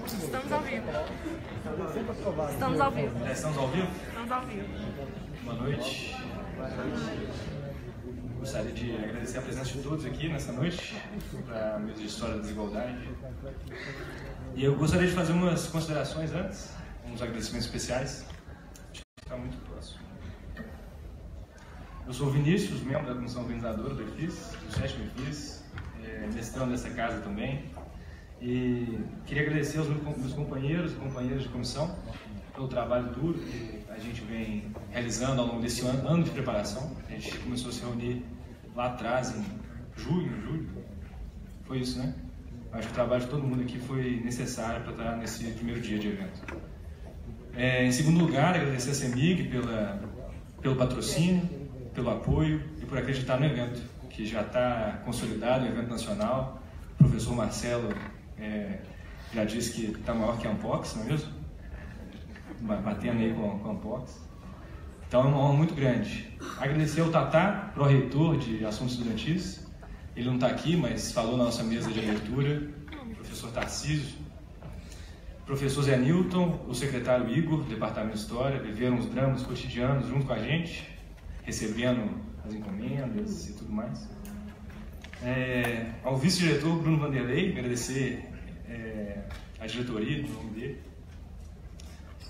Estamos ao vivo. Estamos ao vivo. Estamos ao vivo? Estamos ao vivo. Boa noite. Gostaria de agradecer a presença de todos aqui nessa noite para a mesa de História da Desigualdade. E eu gostaria de fazer umas considerações antes, uns agradecimentos especiais. Acho que está muito próximo. Eu sou o Vinícius, membro da comissão organizadora do EFIS, do 7º EFIS, mestrando dessa casa também. E queria agradecer aos meus companheiros e companheiras de comissão pelo trabalho duro que a gente vem realizando ao longo desse ano de preparação. A gente começou a se reunir lá atrás, em julho. Foi isso, né? Acho que o trabalho de todo mundo aqui foi necessário para estar nesse primeiro dia de evento. Em segundo lugar, agradecer a CEMIG pelo patrocínio, pelo apoio e por acreditar no evento, que já está consolidado, um evento nacional. O professor Marcelo já disse que está maior que a Ampox, não é mesmo? Batendo aí com a Ampox. Então é uma honra muito grande. Agradecer ao Tatá, pró-reitor de Assuntos Estudantis. Ele não está aqui, mas falou na nossa mesa de abertura. O professor Tarcísio. Professor Zé Newton, o secretário Igor, do Departamento de História, viveram os dramas cotidianos junto com a gente, recebendo as encomendas e tudo mais. Ao vice-diretor Bruno Vanderlei, agradecer a diretoria no nome dele.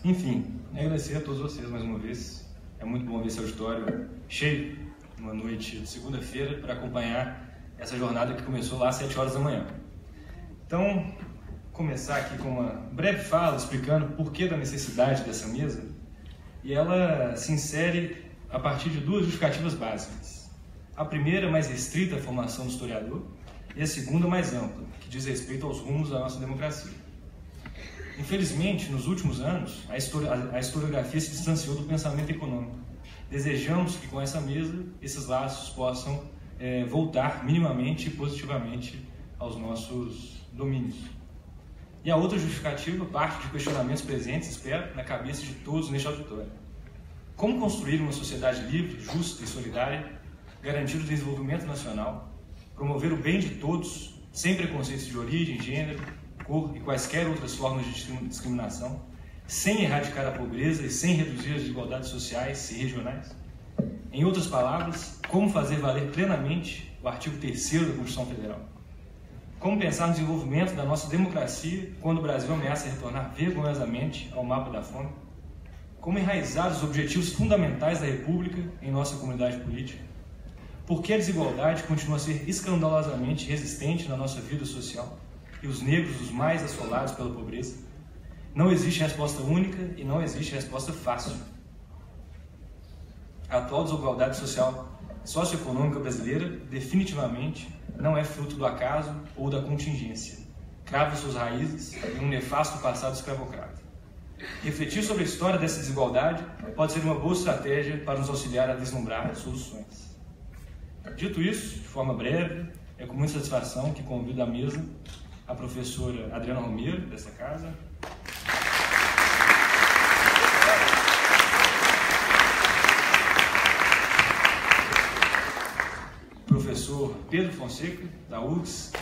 Enfim, agradecer a todos vocês mais uma vez. É muito bom ver esse auditório cheio, uma noite de segunda-feira, para acompanhar essa jornada que começou lá às 7 horas da manhã. Então, começar aqui com uma breve fala explicando o porquê da necessidade dessa mesa, e ela se insere a partir de duas justificativas básicas. A primeira, mais restrita à formação do historiador, e a segunda, mais ampla, que diz respeito aos rumos da nossa democracia. Infelizmente, nos últimos anos, a historiografia se distanciou do pensamento econômico. Desejamos que com essa mesa, esses laços possam voltar minimamente e positivamente aos nossos domínios. E a outra justificativa parte de questionamentos presentes, espero, na cabeça de todos neste auditório. Como construir uma sociedade livre, justa e solidária, garantir o desenvolvimento nacional, promover o bem de todos, sem preconceitos de origem, gênero, cor e quaisquer outras formas de discriminação, sem erradicar a pobreza e sem reduzir as desigualdades sociais e regionais? Em outras palavras, como fazer valer plenamente o artigo 3º da Constituição Federal? Como pensar no desenvolvimento da nossa democracia quando o Brasil ameaça retornar vergonhosamente ao mapa da fome? Como enraizar os objetivos fundamentais da República em nossa comunidade política? Por que a desigualdade continua a ser escandalosamente resistente na nossa vida social e os negros os mais assolados pela pobreza? Não existe resposta única e não existe resposta fácil. A atual desigualdade social socioeconômica brasileira definitivamente não é fruto do acaso ou da contingência. Crava suas raízes em um nefasto passado escravocrata. Refletir sobre a história dessa desigualdade pode ser uma boa estratégia para nos auxiliar a vislumbrar soluções. Dito isso, de forma breve, é com muita satisfação que convido à mesa a professora Adriana Romero, dessa casa, professor Pedro Fonseca, da URGS,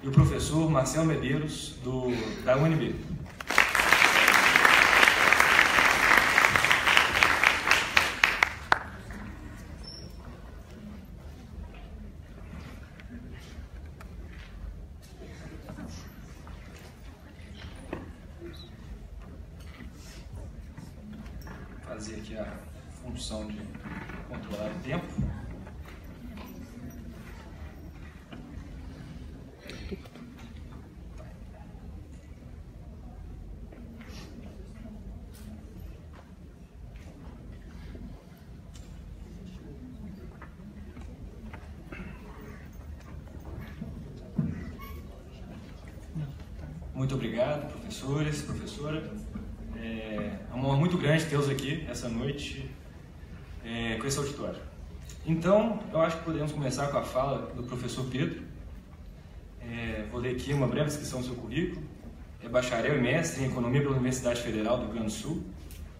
e o professor Marcelo Medeiros, da UNB. Fazer aqui a função de controlar o tempo. Muito obrigado, professores, professora. É uma honra muito grande tê-los aqui essa noite com esse auditório. Então, eu acho que podemos começar com a fala do professor Pedro. Vou ler aqui uma breve descrição do seu currículo. É bacharel e mestre em Economia pela Universidade Federal do Rio Grande do Sul,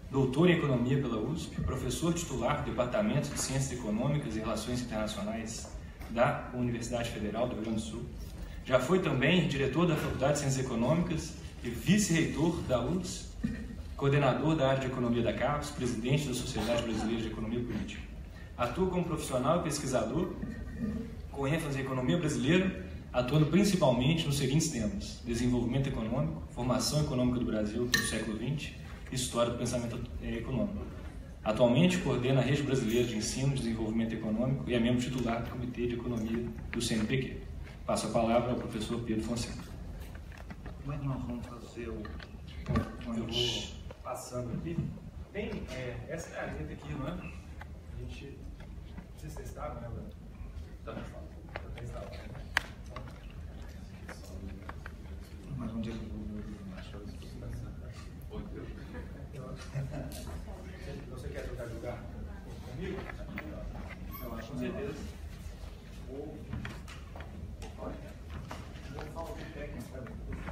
doutor em Economia pela USP, professor titular do Departamento de Ciências Econômicas e Relações Internacionais da Universidade Federal do Rio Grande do Sul. Já foi também diretor da Faculdade de Ciências Econômicas e vice-reitor da URGS, coordenador da área de Economia da CAPES, presidente da Sociedade Brasileira de Economia Política. Atua como profissional e pesquisador, com ênfase em economia brasileira, atuando principalmente nos seguintes temas: desenvolvimento econômico, formação econômica do Brasil no século XX e história do pensamento econômico. Atualmente coordena a Rede Brasileira de Ensino e Desenvolvimento Econômico e é membro titular do Comitê de Economia do CNPq. Passo a palavra ao professor Pedro Fonseca. Como é que nós vamos fazer o... Eu vou passando aqui. Tem, essa é a letra aqui, não é? A gente... Não sei se vocês estavam, né, Bruno? Tá, já está lá. Mas onde é que eu vou... Você quer trocar de lugar comigo? Eu acho com certeza.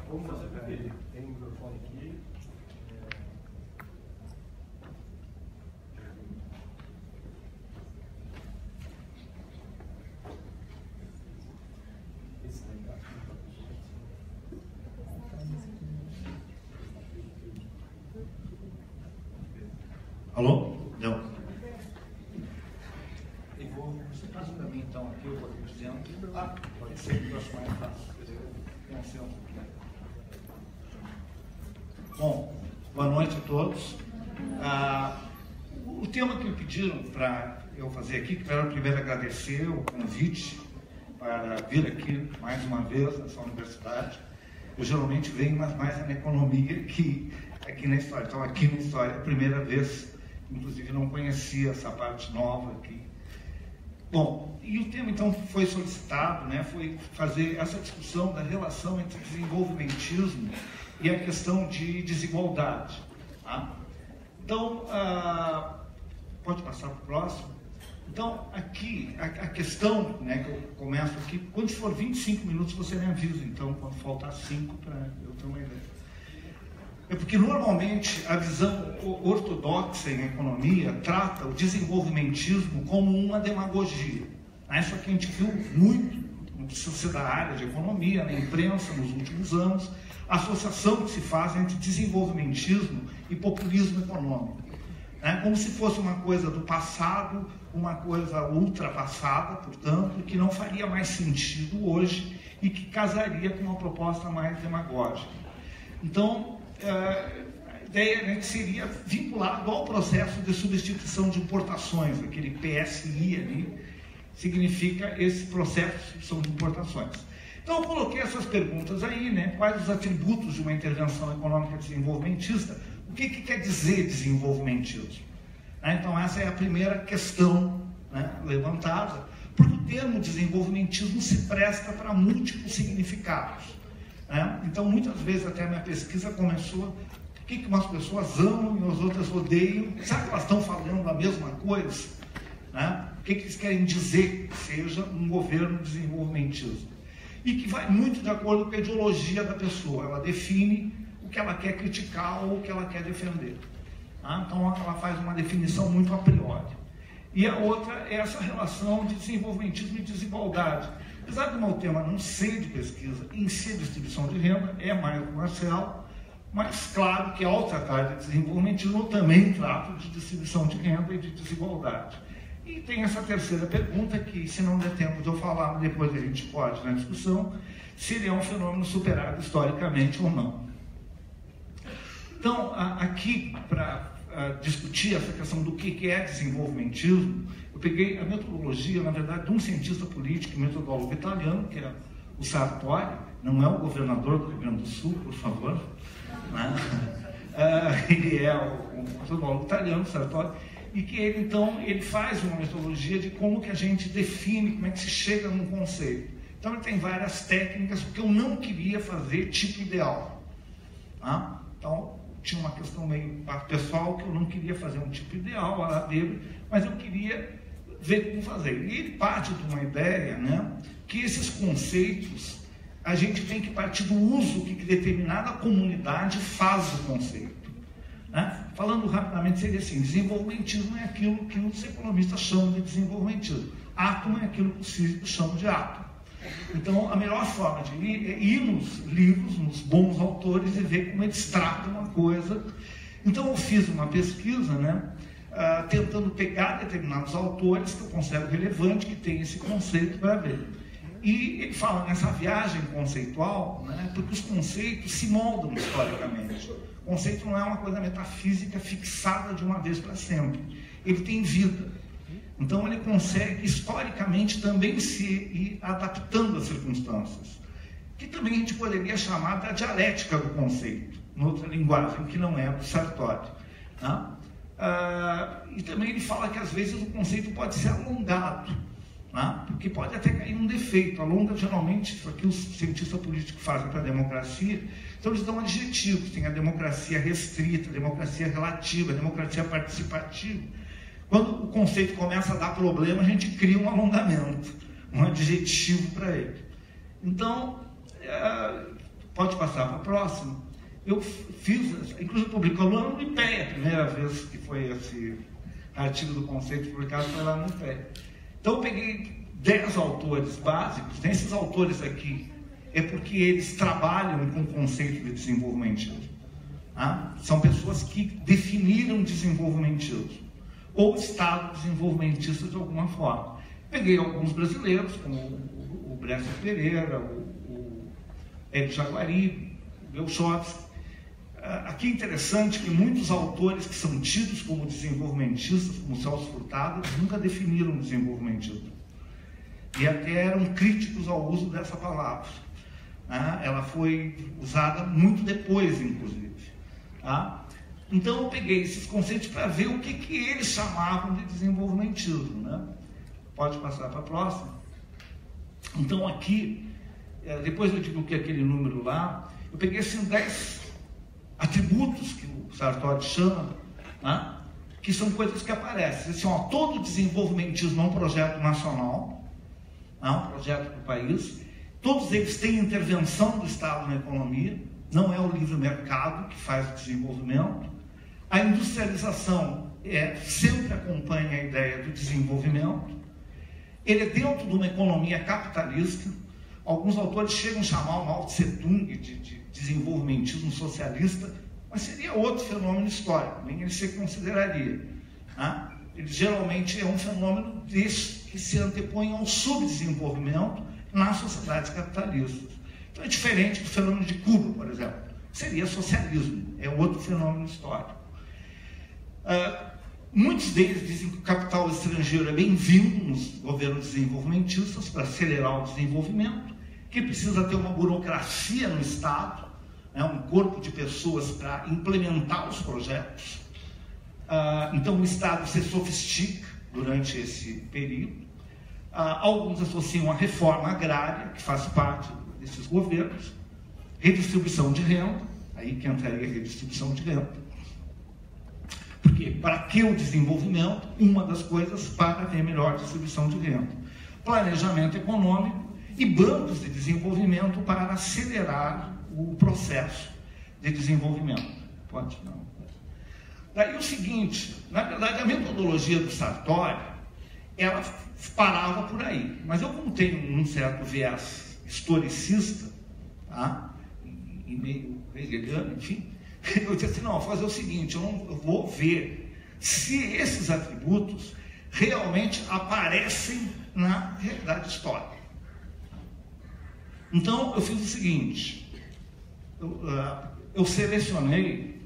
Como você preferir. Tem um microfone aqui. Alô? Não. Você faz para mim então aqui, eu vou dizendo. Pode ser que eu acho mais fácil. Bom, boa noite a todos. O tema que me pediram para eu fazer aqui, que era primeiro agradecer o convite para vir aqui mais uma vez nessa universidade. Eu geralmente venho, mas mais na economia que aqui na história. Então, aqui na história, é a primeira vez, inclusive não conhecia essa parte nova aqui. Bom, e o tema então foi solicitado, né, foi fazer essa discussão da relação entre desenvolvimentismo e a questão de desigualdade. Tá? Então, pode passar para o próximo. Então, aqui, a questão, né, que eu começo aqui, quando for 25 minutos você me avisa, então, quando faltar 5, para eu ter uma ideia. É porque, normalmente, a visão ortodoxa em economia trata o desenvolvimentismo como uma demagogia. Isso aqui a gente viu muito no da área de economia, na imprensa, nos últimos anos, a associação que se faz entre desenvolvimentismo e populismo econômico. Como se fosse uma coisa do passado, uma coisa ultrapassada, portanto, que não faria mais sentido hoje e que casaria com uma proposta mais demagógica. Então, a ideia, né, seria vinculado ao processo de substituição de importações, aquele PSI ali, significa esse processo de substituição de importações. Então, eu coloquei essas perguntas aí, né, quais os atributos de uma intervenção econômica desenvolvimentista, o que quer dizer desenvolvimentismo? Então, essa é a primeira questão, né, levantada, porque o termo desenvolvimentismo se presta para múltiplos significados. Então, muitas vezes, até a minha pesquisa começou, por que umas pessoas amam e as outras odeiam? Será que elas estão falando a mesma coisa? O que eles querem dizer que seja um governo desenvolvimentista? E que vai muito de acordo com a ideologia da pessoa. Ela define o que ela quer criticar ou o que ela quer defender. Então, ela faz uma definição muito a priori. E a outra é essa relação de desenvolvimentismo e desigualdade. Apesar do meu tema não ser de pesquisa, em si distribuição de renda, é mais do Marcel, mas claro que ao tratar de desenvolvimentismo eu também trato de distribuição de renda e de desigualdade. E tem essa terceira pergunta que, se não der tempo de eu falar, depois a gente pode na discussão, se ele é um fenômeno superado historicamente ou não. Então, aqui, para discutir essa questão do que é desenvolvimentismo, eu peguei a metodologia, na verdade, de um cientista político e metodólogo italiano, que é o Sartori, não é o governador do Rio Grande do Sul, por favor, ele é o metodólogo italiano, Sartori, e que ele, então, ele faz uma metodologia de como que a gente define, como é que se chega num conceito. Então, ele tem várias técnicas, porque eu não queria fazer tipo ideal. Então, tinha uma questão meio pessoal, que eu não queria fazer um tipo ideal lá dele, mas eu queria ver como fazer. E ele parte de uma ideia, né, que esses conceitos, a gente tem que partir do uso que determinada comunidade faz do conceito. Falando rapidamente, seria assim: desenvolvimentismo é aquilo que os economistas chamam de desenvolvimentismo. átomo é aquilo que os físicos chamam de átomo. Então, a melhor forma de ir nos livros, nos bons autores, e ver como eles tratam uma coisa. Então, eu fiz uma pesquisa, né, tentando pegar determinados autores que eu considero relevante, que tem esse conceito para ver. E ele fala nessa viagem conceitual, né, porque os conceitos se moldam historicamente. O conceito não é uma coisa metafísica fixada de uma vez para sempre. Ele tem vida. Então, ele consegue, historicamente, também se ir adaptando às circunstâncias, que também a gente poderia chamar da dialética do conceito, em outra linguagem, que não é a do Sartori. Né? E também ele fala que, às vezes, o conceito pode ser alongado, né? Porque pode até cair um defeito. Alonga, geralmente, isso aqui os cientistas políticos fazem para a democracia, então eles dão adjetivos. Tem a democracia restrita, a democracia relativa, a democracia participativa. Quando o conceito começa a dar problema, a gente cria um alongamento, um adjetivo para ele. Então, pode passar para a próxima. Eu fiz, inclusive publicou lá no IPEA, a primeira vez que foi esse artigo do conceito publicado foi lá no IPEA. Então, eu peguei 10 autores básicos. Tem esses autores aqui, é porque eles trabalham com o conceito de desenvolvimentismo. Tá? São pessoas que definiram desenvolvimentismo ou Estado desenvolvimentista de alguma forma. Peguei alguns brasileiros, como o Brescia Pereira, o Hélio Jaguari, o Belchotsky. Aqui é interessante que muitos autores que são tidos como desenvolvimentistas, como Celso Furtado, nunca definiram desenvolvimentismo. E até eram críticos ao uso dessa palavra. Ela foi usada muito depois, inclusive. Então, eu peguei esses conceitos para ver o que eles chamavam de desenvolvimentismo. Né? Pode passar para a próxima. Então, aqui, depois eu digo que aquele número lá, eu peguei assim 10 atributos que o Sartori chama, né? Que são coisas que aparecem. Assim, todo desenvolvimentismo é um projeto nacional, um projeto para o país. Todos eles têm intervenção do Estado na economia, não é o livre mercado que faz o desenvolvimento. A industrialização sempre acompanha a ideia do desenvolvimento. Ele é dentro de uma economia capitalista. Alguns autores chegam a chamar o Mao Tse Tung de desenvolvimentismo socialista, mas seria outro fenômeno histórico, nem ele se consideraria. Ele geralmente é um fenômeno desse que se antepõe ao subdesenvolvimento nas sociedades capitalistas. Então é diferente do fenômeno de Cuba, por exemplo. Seria socialismo, é outro fenômeno histórico. Muitos deles dizem que o capital estrangeiro é bem-vindo nos governos desenvolvimentistas para acelerar o desenvolvimento, que precisa ter uma burocracia no Estado, um corpo de pessoas para implementar os projetos. Então o Estado se sofistica durante esse período. Alguns associam a reforma agrária, que faz parte desses governos, redistribuição de renda, aí que entraria a redistribuição de renda. Porque, para que o desenvolvimento? Uma das coisas para ter melhor distribuição de renda. Planejamento econômico e bancos de desenvolvimento para acelerar o processo de desenvolvimento. Pode? Não. Daí o seguinte, na verdade, a metodologia do Sartori, ela parava por aí. Mas eu, como tenho um certo viés historicista, e meio hegeliano, enfim, eu disse assim, não, vou fazer o seguinte, eu vou ver se esses atributos realmente aparecem na realidade histórica. Então, eu fiz o seguinte, eu selecionei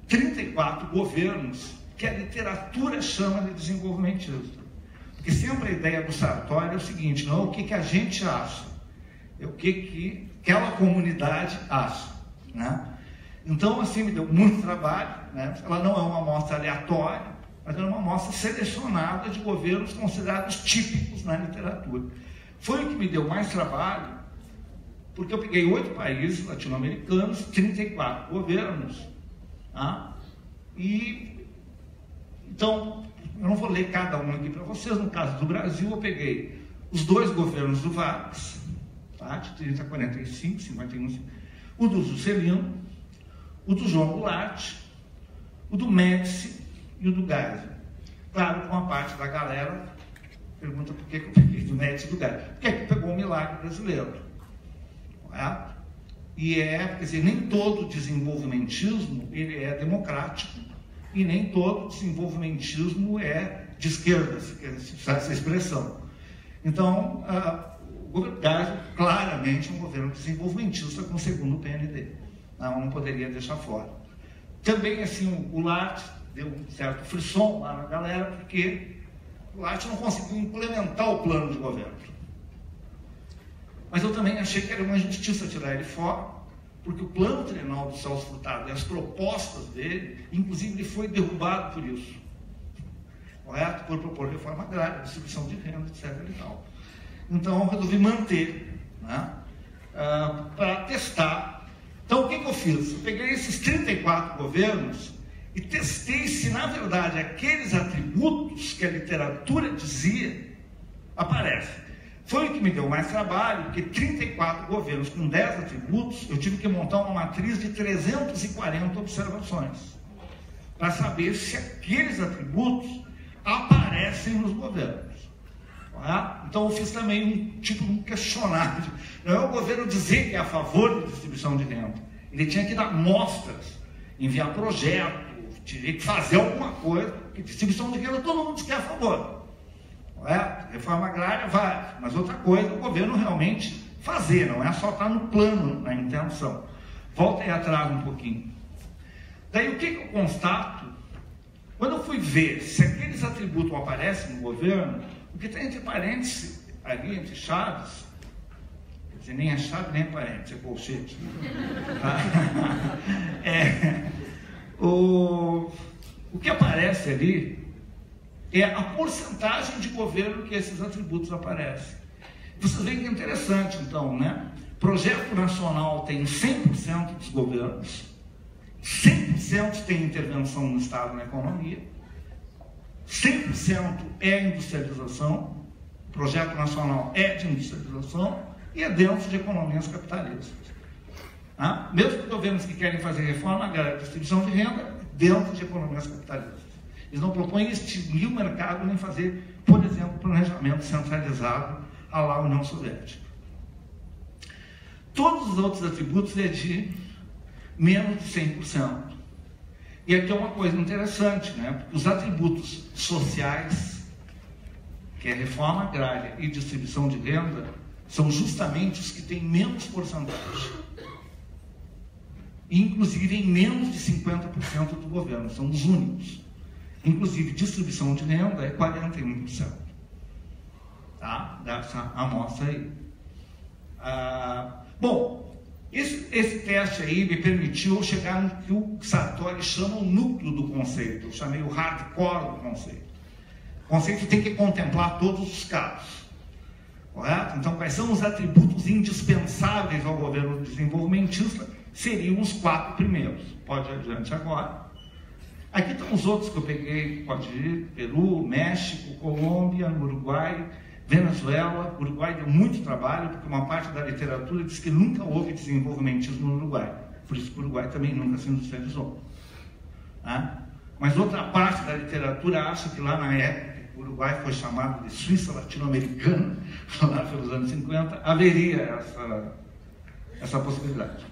34 governos que a literatura chama de desenvolvimentismo. Porque sempre a ideia do Sartori é o seguinte, não é o que a gente acha, é o que aquela comunidade acha. Então, assim, me deu muito trabalho. Ela não é uma amostra aleatória, mas é uma amostra selecionada de governos considerados típicos na literatura. Foi o que me deu mais trabalho, porque eu peguei 8 países latino-americanos, 34 governos, então, eu não vou ler cada um aqui para vocês. No caso do Brasil, eu peguei os 2 governos do Vargas, de 30 a 45, 51, o do Juscelino, o do João Goulart, o do Médici e o do Geisel. Claro, com a parte da galera Pergunta por que eu peguei do Médici do Gás. Por que é que pegou o milagre brasileiro? Correto? E quer dizer, nem todo desenvolvimentismo ele é democrático e nem todo desenvolvimentismo é de esquerda, se usar essa expressão. Então, o governo Geisel claramente é um governo desenvolvimentista com o segundo PND. Não poderia deixar fora. Também, assim, o Goulart deu um certo frisson lá na galera, porque o Goulart não conseguiu implementar o plano de governo. Mas eu também achei que era uma injustiça tirar ele fora, porque o plano trienal do Celso Furtado e as propostas dele, inclusive, ele foi derrubado por isso. Correto? Por propor reforma agrária, distribuição de renda, etc. e tal. Então, eu resolvi manter, né, para testar. Então, o que eu fiz? Eu peguei esses 34 governos e testei se, na verdade, aqueles atributos que a literatura dizia aparecem. Foi o que me deu mais trabalho, porque 34 governos com 10 atributos, eu tive que montar uma matriz de 340 observações, para saber se aqueles atributos aparecem nos governos. Então, eu fiz também um questionário. Não é o governo dizer que é a favor da distribuição de renda. Ele tinha que dar mostras, enviar projeto, tinha que fazer alguma coisa, porque distribuição de renda todo mundo diz que é a favor. Reforma agrária vai, mas outra coisa é o governo realmente fazer, não é só estar no plano, na intenção. Volta aí atrás um pouquinho. Daí o que eu constato? Quando eu fui ver se aqueles atributos aparecem no governo, o que está entre parênteses, ali entre chaves, quer dizer, nem é chave nem é parênteses, é colchete. O que aparece ali é a porcentagem de governo que esses atributos aparecem. Vocês veem que é interessante, então, né? Projeto nacional tem 100% dos governos, 100% tem intervenção no Estado na economia, 100% é industrialização, projeto nacional é de industrialização e é dentro de economias capitalistas. Mesmo governos que querem fazer reforma agrária, distribuição de renda, dentro de economias capitalistas. Eles não propõem extinguir o mercado nem fazer, por exemplo, planejamento centralizado à la União Soviética. Todos os outros atributos é de menos de 100%. E aqui é uma coisa interessante, né? Porque os atributos sociais, que é reforma agrária e distribuição de renda, são justamente os que têm menos porcentagem. Inclusive em menos de 50% do governo, são os únicos. Inclusive, distribuição de renda é 41%. Tá? Dessa amostra aí. Bom, esse teste aí me permitiu chegar no que o Sartori chama o núcleo do conceito. Eu chamei o hardcore do conceito. O conceito tem que contemplar todos os casos. Correto? Então, quais são os atributos indispensáveis ao governo desenvolvimentista? Seriam os 4 primeiros. Pode ir adiante agora. Aqui estão os outros que eu peguei, pode ir, Peru, México, Colômbia, Uruguai, Venezuela. O Uruguai deu muito trabalho, porque uma parte da literatura diz que nunca houve desenvolvimentismo no Uruguai. Por isso que o Uruguai também nunca se industrializou. Mas outra parte da literatura acha que lá na época, o Uruguai foi chamado de Suíça latino-americana, lá pelos anos 50, haveria essa possibilidade.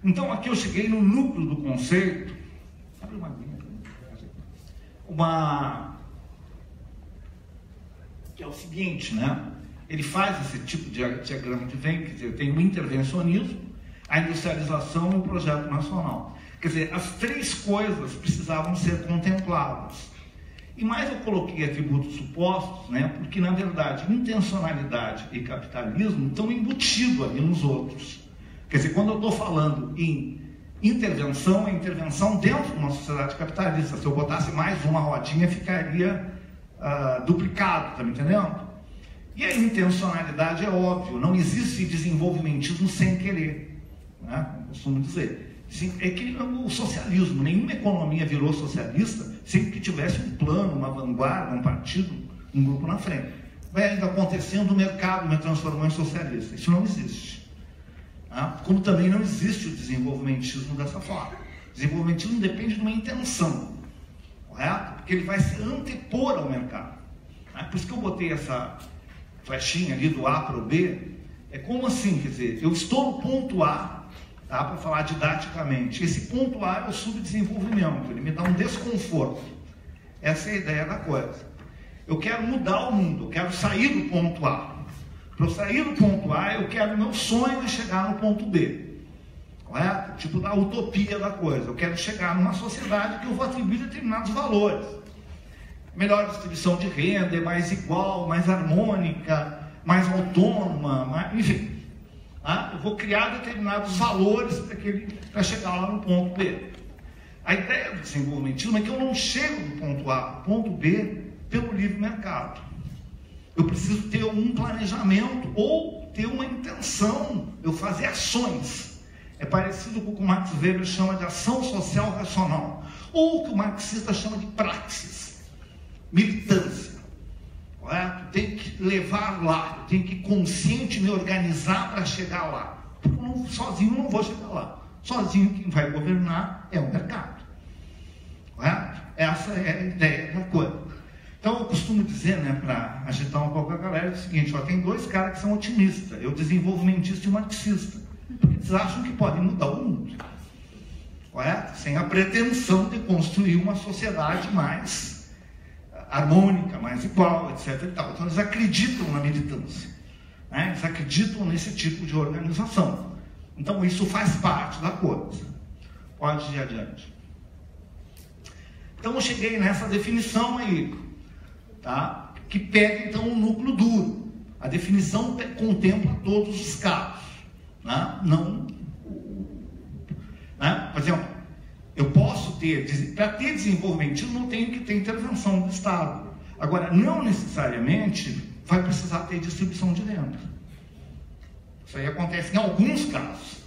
Então, aqui eu cheguei no núcleo do conceito. Abre uma linha. Que é o seguinte, né? Ele faz esse tipo de diagrama de Venn, quer dizer, tem o intervencionismo, a industrialização e o projeto nacional. Quer dizer, as 3 coisas precisavam ser contempladas. E mais eu coloquei atributos supostos, né? Porque, na verdade, intencionalidade e capitalismo estão embutidos ali nos outros. Quer dizer, quando eu estou falando em intervenção, é intervenção dentro de uma sociedade capitalista. Se eu botasse mais uma rodinha, ficaria duplicado, está me entendendo? E a intencionalidade é óbvio, não existe desenvolvimentismo sem querer, né? Eu costumo dizer. É que o socialismo, nenhuma economia virou socialista sem que tivesse um plano, uma vanguarda, um partido, um grupo na frente. Vai ainda acontecendo, o mercado me transformou em socialista. Isso não existe. Como também não existe o desenvolvimentismo dessa forma. O desenvolvimentismo depende de uma intenção, correto? Porque ele vai se antepor ao mercado. Por isso que eu botei essa flechinha ali do A para o B. É como assim, quer dizer, eu estou no ponto A, tá, para falar didaticamente. Esse ponto A é o subdesenvolvimento, ele me dá um desconforto. Essa é a ideia da coisa. Eu quero mudar o mundo, eu quero sair do ponto A. Para eu sair do ponto A, eu quero, meu sonho é chegar no ponto B. Correto? Tipo da utopia da coisa. Eu quero chegar numa sociedade que eu vou atribuir determinados valores. Melhor distribuição de renda, mais igual, mais harmônica, mais autônoma, enfim. Tá? Eu vou criar determinados valores para chegar lá no ponto B. A ideia do desenvolvimentismo é que eu não chego do ponto A ao ponto B pelo livre mercado. Eu preciso ter um planejamento ou ter uma intenção, eu fazer ações. É parecido com o que o Max Weber chama de ação social racional, ou o que o marxista chama de praxis, militância. Correto? Tem que levar lá, tem que consciente me organizar para chegar lá. Porque sozinho eu não vou chegar lá. Sozinho quem vai governar é o mercado. Correto? Essa é a ideia da coisa. Então eu costumo dizer, né, para agitar um pouco a galera, é o seguinte: ó, tem dois caras que são otimistas, eu desenvolvimentista e marxista, porque eles acham que podem mudar o mundo, correto? Sem a pretensão de construir uma sociedade mais harmônica, mais igual, etc. e tal. Então eles acreditam na militância, né? Eles acreditam nesse tipo de organização. Então isso faz parte da coisa. Pode ir adiante. Então eu cheguei nessa definição aí. Tá? Que pega então o núcleo duro. A definição contempla todos os casos, né? Não, né? Por exemplo, eu posso ter, para ter desenvolvimentismo, não tenho que ter intervenção do Estado. Agora, não necessariamente vai precisar ter distribuição de renda. Isso aí acontece em alguns casos.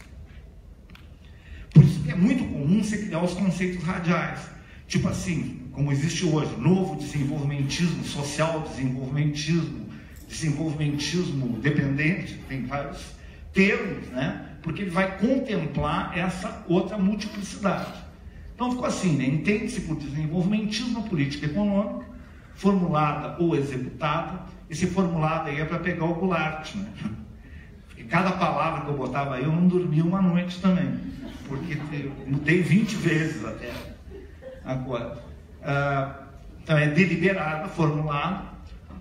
Por isso que é muito comum você criar os conceitos radiais. Tipo assim, como existe hoje, novo desenvolvimentismo, social desenvolvimentismo, desenvolvimentismo dependente, tem vários termos, né? Porque ele vai contemplar essa outra multiplicidade. Então ficou assim, né? Entende-se por desenvolvimentismo a política econômica, formulada ou executada. Esse formulado aí é para pegar o Goulart, né? Porque cada palavra que eu botava aí, eu não dormia uma noite também, porque eu mudei 20 vezes até agora. Então é deliberada, formulada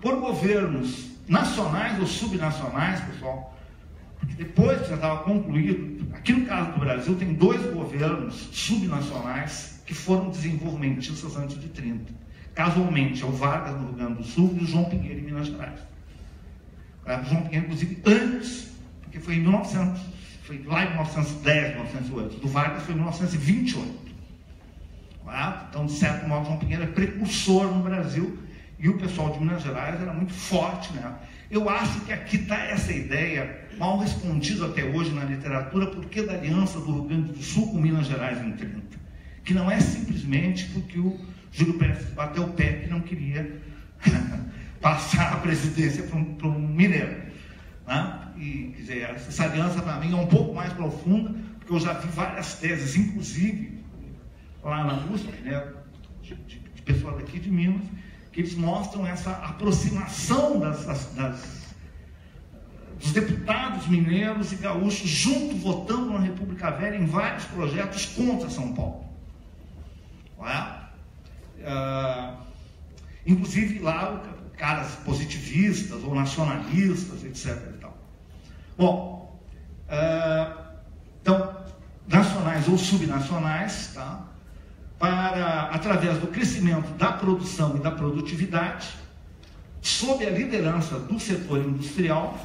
por governos nacionais ou subnacionais, pessoal, porque depois que já estava concluído, aqui no caso do Brasil tem 2 governos subnacionais que foram desenvolvimentistas antes de 30. Casualmente, é o Vargas no Rio Grande do Sul e o João Pinheiro em Minas Gerais. O João Pinheiro, inclusive, antes, porque foi em 1900, foi lá em 1910, 1908. Do Vargas foi em 1928. Então, de certo modo, João Pinheiro é precursor no Brasil e o pessoal de Minas Gerais era muito forte nela. Eu acho que aqui está essa ideia, mal respondida até hoje na literatura, porque da aliança do Rio Grande do Sul com Minas Gerais em 30. Que não é simplesmente porque o Júlio Prestes bateu o pé que não queria passar a presidência para um mineiro. Né? E, quer dizer, essa aliança para mim é um pouco mais profunda, porque eu já vi várias teses, inclusive lá na USP, né, de pessoas daqui de Minas, que eles mostram essa aproximação dos deputados mineiros e gaúchos junto, votando na República Velha em vários projetos contra São Paulo. Inclusive lá, caras positivistas ou nacionalistas, etc. E tal. Bom, então, nacionais ou subnacionais, tá? Para, através do crescimento da produção e da produtividade, sob a liderança do setor industrial,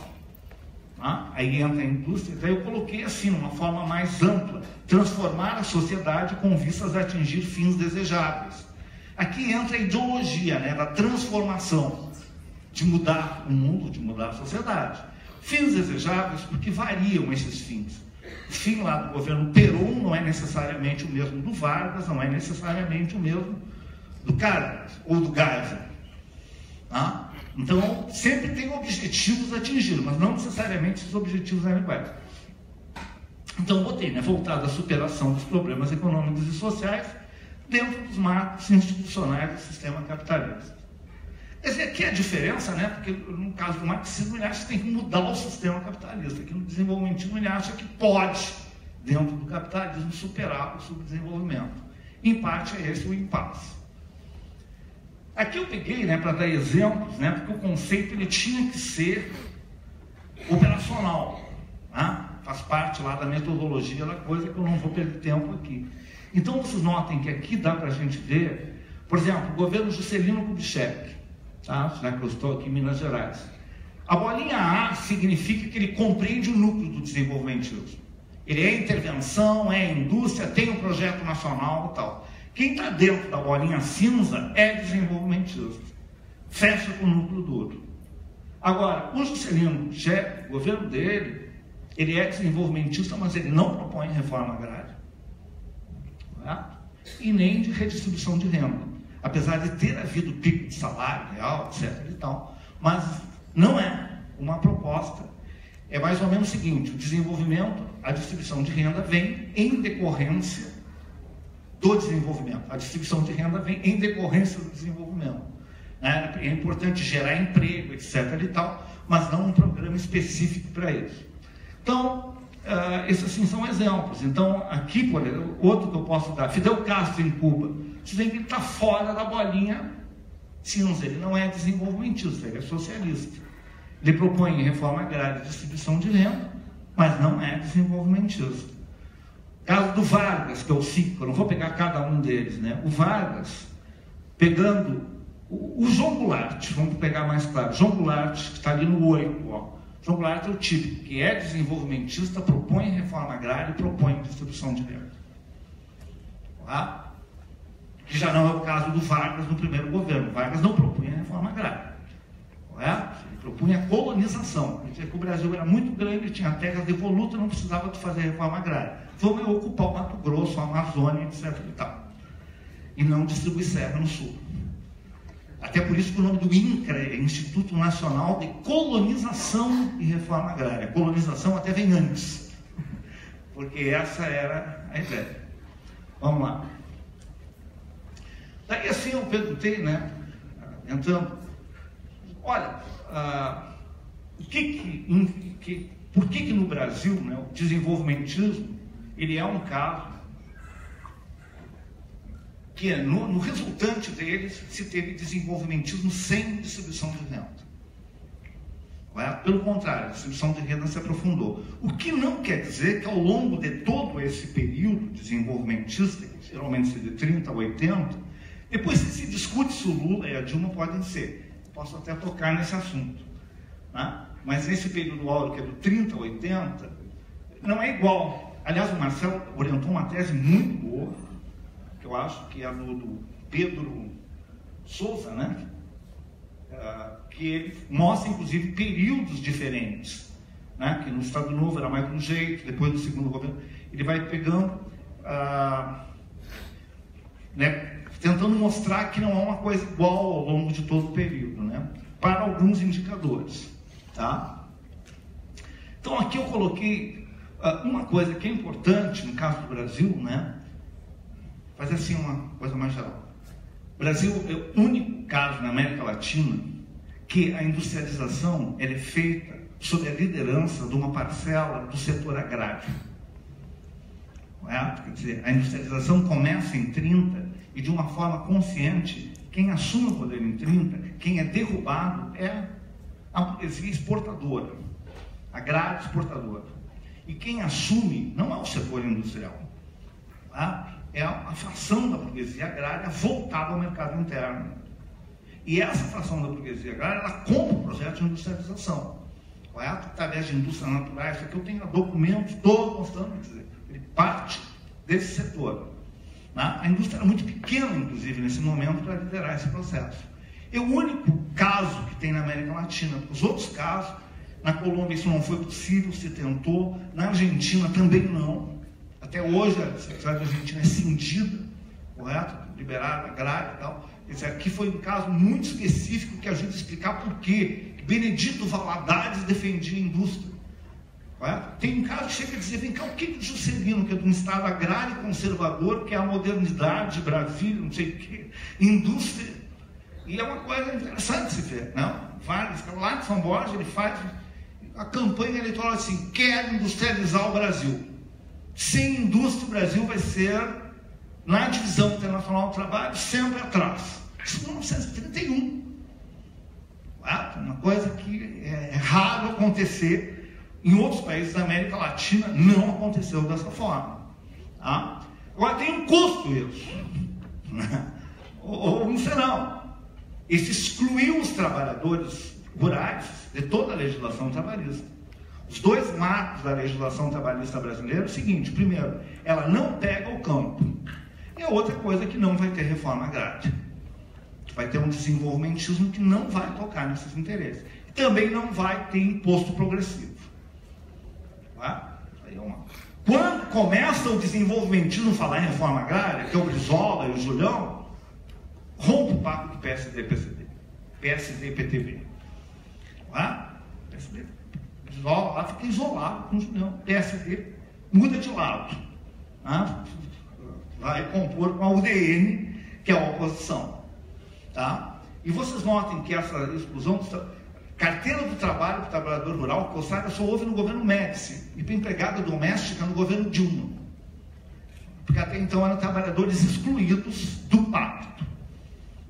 tá? Aí entra a indústria, daí eu coloquei assim, uma forma mais ampla, transformar a sociedade com vistas a atingir fins desejáveis. Aqui entra a ideologia, né, da transformação, de mudar o mundo, de mudar a sociedade. Fins desejáveis porque variam esses fins. O fim lá do governo Perón não é necessariamente o mesmo do Vargas, não é necessariamente o mesmo do Cárdenas ou do Geisel. Tá? Então, sempre tem objetivos atingidos, mas não necessariamente esses objetivos eram iguais. Então, botei, né, voltado à superação dos problemas econômicos e sociais dentro dos marcos institucionais do sistema capitalista. Quer dizer, aqui é a diferença, né? Porque no caso do marxismo ele acha que tem que mudar o sistema capitalista. Aqui no desenvolvimentismo ele acha que pode, dentro do capitalismo, superar o subdesenvolvimento. Em parte é esse o impasse. Aqui eu peguei, né, para dar exemplos, né, porque o conceito ele tinha que ser operacional, né? Faz parte lá da metodologia da coisa que eu não vou perder tempo aqui. Então vocês notem que aqui dá para a gente ver, por exemplo, o governo Juscelino Kubitschek, tá? Já que eu estou aqui em Minas Gerais. A bolinha A significa que ele compreende o núcleo do desenvolvimentismo. Ele é intervenção, é indústria, tem um projeto nacional e tal. Quem está dentro da bolinha cinza é desenvolvimentismo. Fecha com o núcleo duro. Agora, o Juscelino Kubitschek, o governo dele, ele é desenvolvimentista, mas ele não propõe reforma agrária. Tá? E nem de redistribuição de renda. Apesar de ter havido pico de salário real, etc. e tal, mas não é uma proposta. É mais ou menos o seguinte: o desenvolvimento, a distribuição de renda vem em decorrência do desenvolvimento. A distribuição de renda vem em decorrência do desenvolvimento. É importante gerar emprego, etc. e tal, mas não um programa específico para isso. Então, esses assim são exemplos. Então, aqui, por exemplo, outro que eu posso dar, Fidel Castro em Cuba. Você vê que ele está fora da bolinha cinza, ele não é desenvolvimentista, ele é socialista. Ele propõe reforma agrária e distribuição de renda, mas não é desenvolvimentista. Caso do Vargas, que é o ciclo, eu não vou pegar cada um deles, né? O Vargas, pegando o João Goulart, vamos pegar mais claro, João Goulart, que está ali no 8, ó. João Goulart é o típico, que é desenvolvimentista, propõe reforma agrária e propõe distribuição de renda. Tá? Que já não é o caso do Vargas no primeiro governo. O Vargas não propunha reforma agrária. Correto? Ele propunha colonização. Quer dizer que o Brasil era muito grande, tinha terras devolutas, não precisava de fazer reforma agrária. Vamos ocupar o Mato Grosso, a Amazônia, etc. e tal. E não distribuir serra no sul. Até por isso que o nome do INCRA é Instituto Nacional de Colonização e Reforma Agrária. Colonização até vem antes, porque essa era a ideia. Vamos lá. Daí assim eu perguntei, né, entrando, olha, por que no Brasil, né, o desenvolvimentismo, ele é um caso que no resultante deles se teve desenvolvimentismo sem distribuição de renda. Pelo contrário, a distribuição de renda se aprofundou. O que não quer dizer que ao longo de todo esse período desenvolvimentista, que geralmente se de 30 a 80, depois se discute se o Lula e a Dilma podem ser. Posso até tocar nesse assunto. Né? Mas nesse período áureo, que é do 30 a 80, não é igual. Aliás, o Marcelo orientou uma tese muito boa, que eu acho que é a do Pedro Souza, né? Que ele mostra, inclusive, períodos diferentes. Né? Que no Estado Novo era mais de um jeito, depois do segundo governo. Ele vai pegando, né? Tentando mostrar que não é uma coisa igual ao longo de todo o período, né? Para alguns indicadores. Tá? Então, aqui eu coloquei uma coisa que é importante no caso do Brasil, né? Fazer assim uma coisa mais geral. O Brasil é o único caso na América Latina que a industrialização ela é feita sob a liderança de uma parcela do setor agrário. Quer dizer, a industrialização começa em 30 e de uma forma consciente, quem assume o poder em 30, quem é derrubado é a burguesia exportadora, agrária exportadora. E quem assume não é o setor industrial, é a fração da burguesia agrária voltada ao mercado interno. E essa fração da burguesia agrária, ela compra o projeto de industrialização, correto? Através de indústrias naturais. Isso aqui eu tenho documentos todos mostrando, dizer, ele parte desse setor. Né? A indústria era muito pequena, inclusive, nesse momento, para liderar esse processo. É o único caso que tem na América Latina. Os outros casos, na Colômbia isso não foi possível, se tentou, na Argentina também não. Até hoje a sociedade argentina é cindida, correto? Liberada, agrária e tal. Esse aqui foi um caso muito específico que ajuda a explicar por que Benedito Valadares defendia a indústria. Correto? Tem um caso que chega a dizer, vem cá, o que o Juscelino, que é de um estado agrário e conservador, que é a modernidade, Brasília, não sei o quê, indústria, E é uma coisa interessante de se ver, não? Lá de São Borja, ele faz a campanha eleitoral assim: quer industrializar o Brasil. Sem indústria, o Brasil vai ser, na divisão internacional do trabalho, sempre atrás. Isso em 1931. Uma coisa que é raro acontecer em outros países da América Latina, não aconteceu dessa forma. Tá? Agora tem um custo isso. Ou não sei não. Isso excluiu os trabalhadores rurais de toda a legislação trabalhista. Os dois marcos da legislação trabalhista brasileira é o seguinte: primeiro, ela não pega o campo. E a outra coisa é que não vai ter reforma agrária. Vai ter um desenvolvimentismo que não vai tocar nesses interesses. Também não vai ter imposto progressivo. Tá? Aí é uma... Quando começa o desenvolvimentismo a falar em reforma agrária, que é o Brizola e o Julião, rompe o pacto do PSD-PCB. PSD-PTB. Tá? PSD, Brizola lá fica isolado com o Julião. PSD muda de lado. Tá? Vai compor com a UDN, que é a oposição. Tá? E vocês notem que essa exclusão carteira do trabalho para o trabalhador rural, que eu saiba, só houve no governo Médici, e para empregada doméstica no governo Dilma. Porque até então eram trabalhadores excluídos do pacto.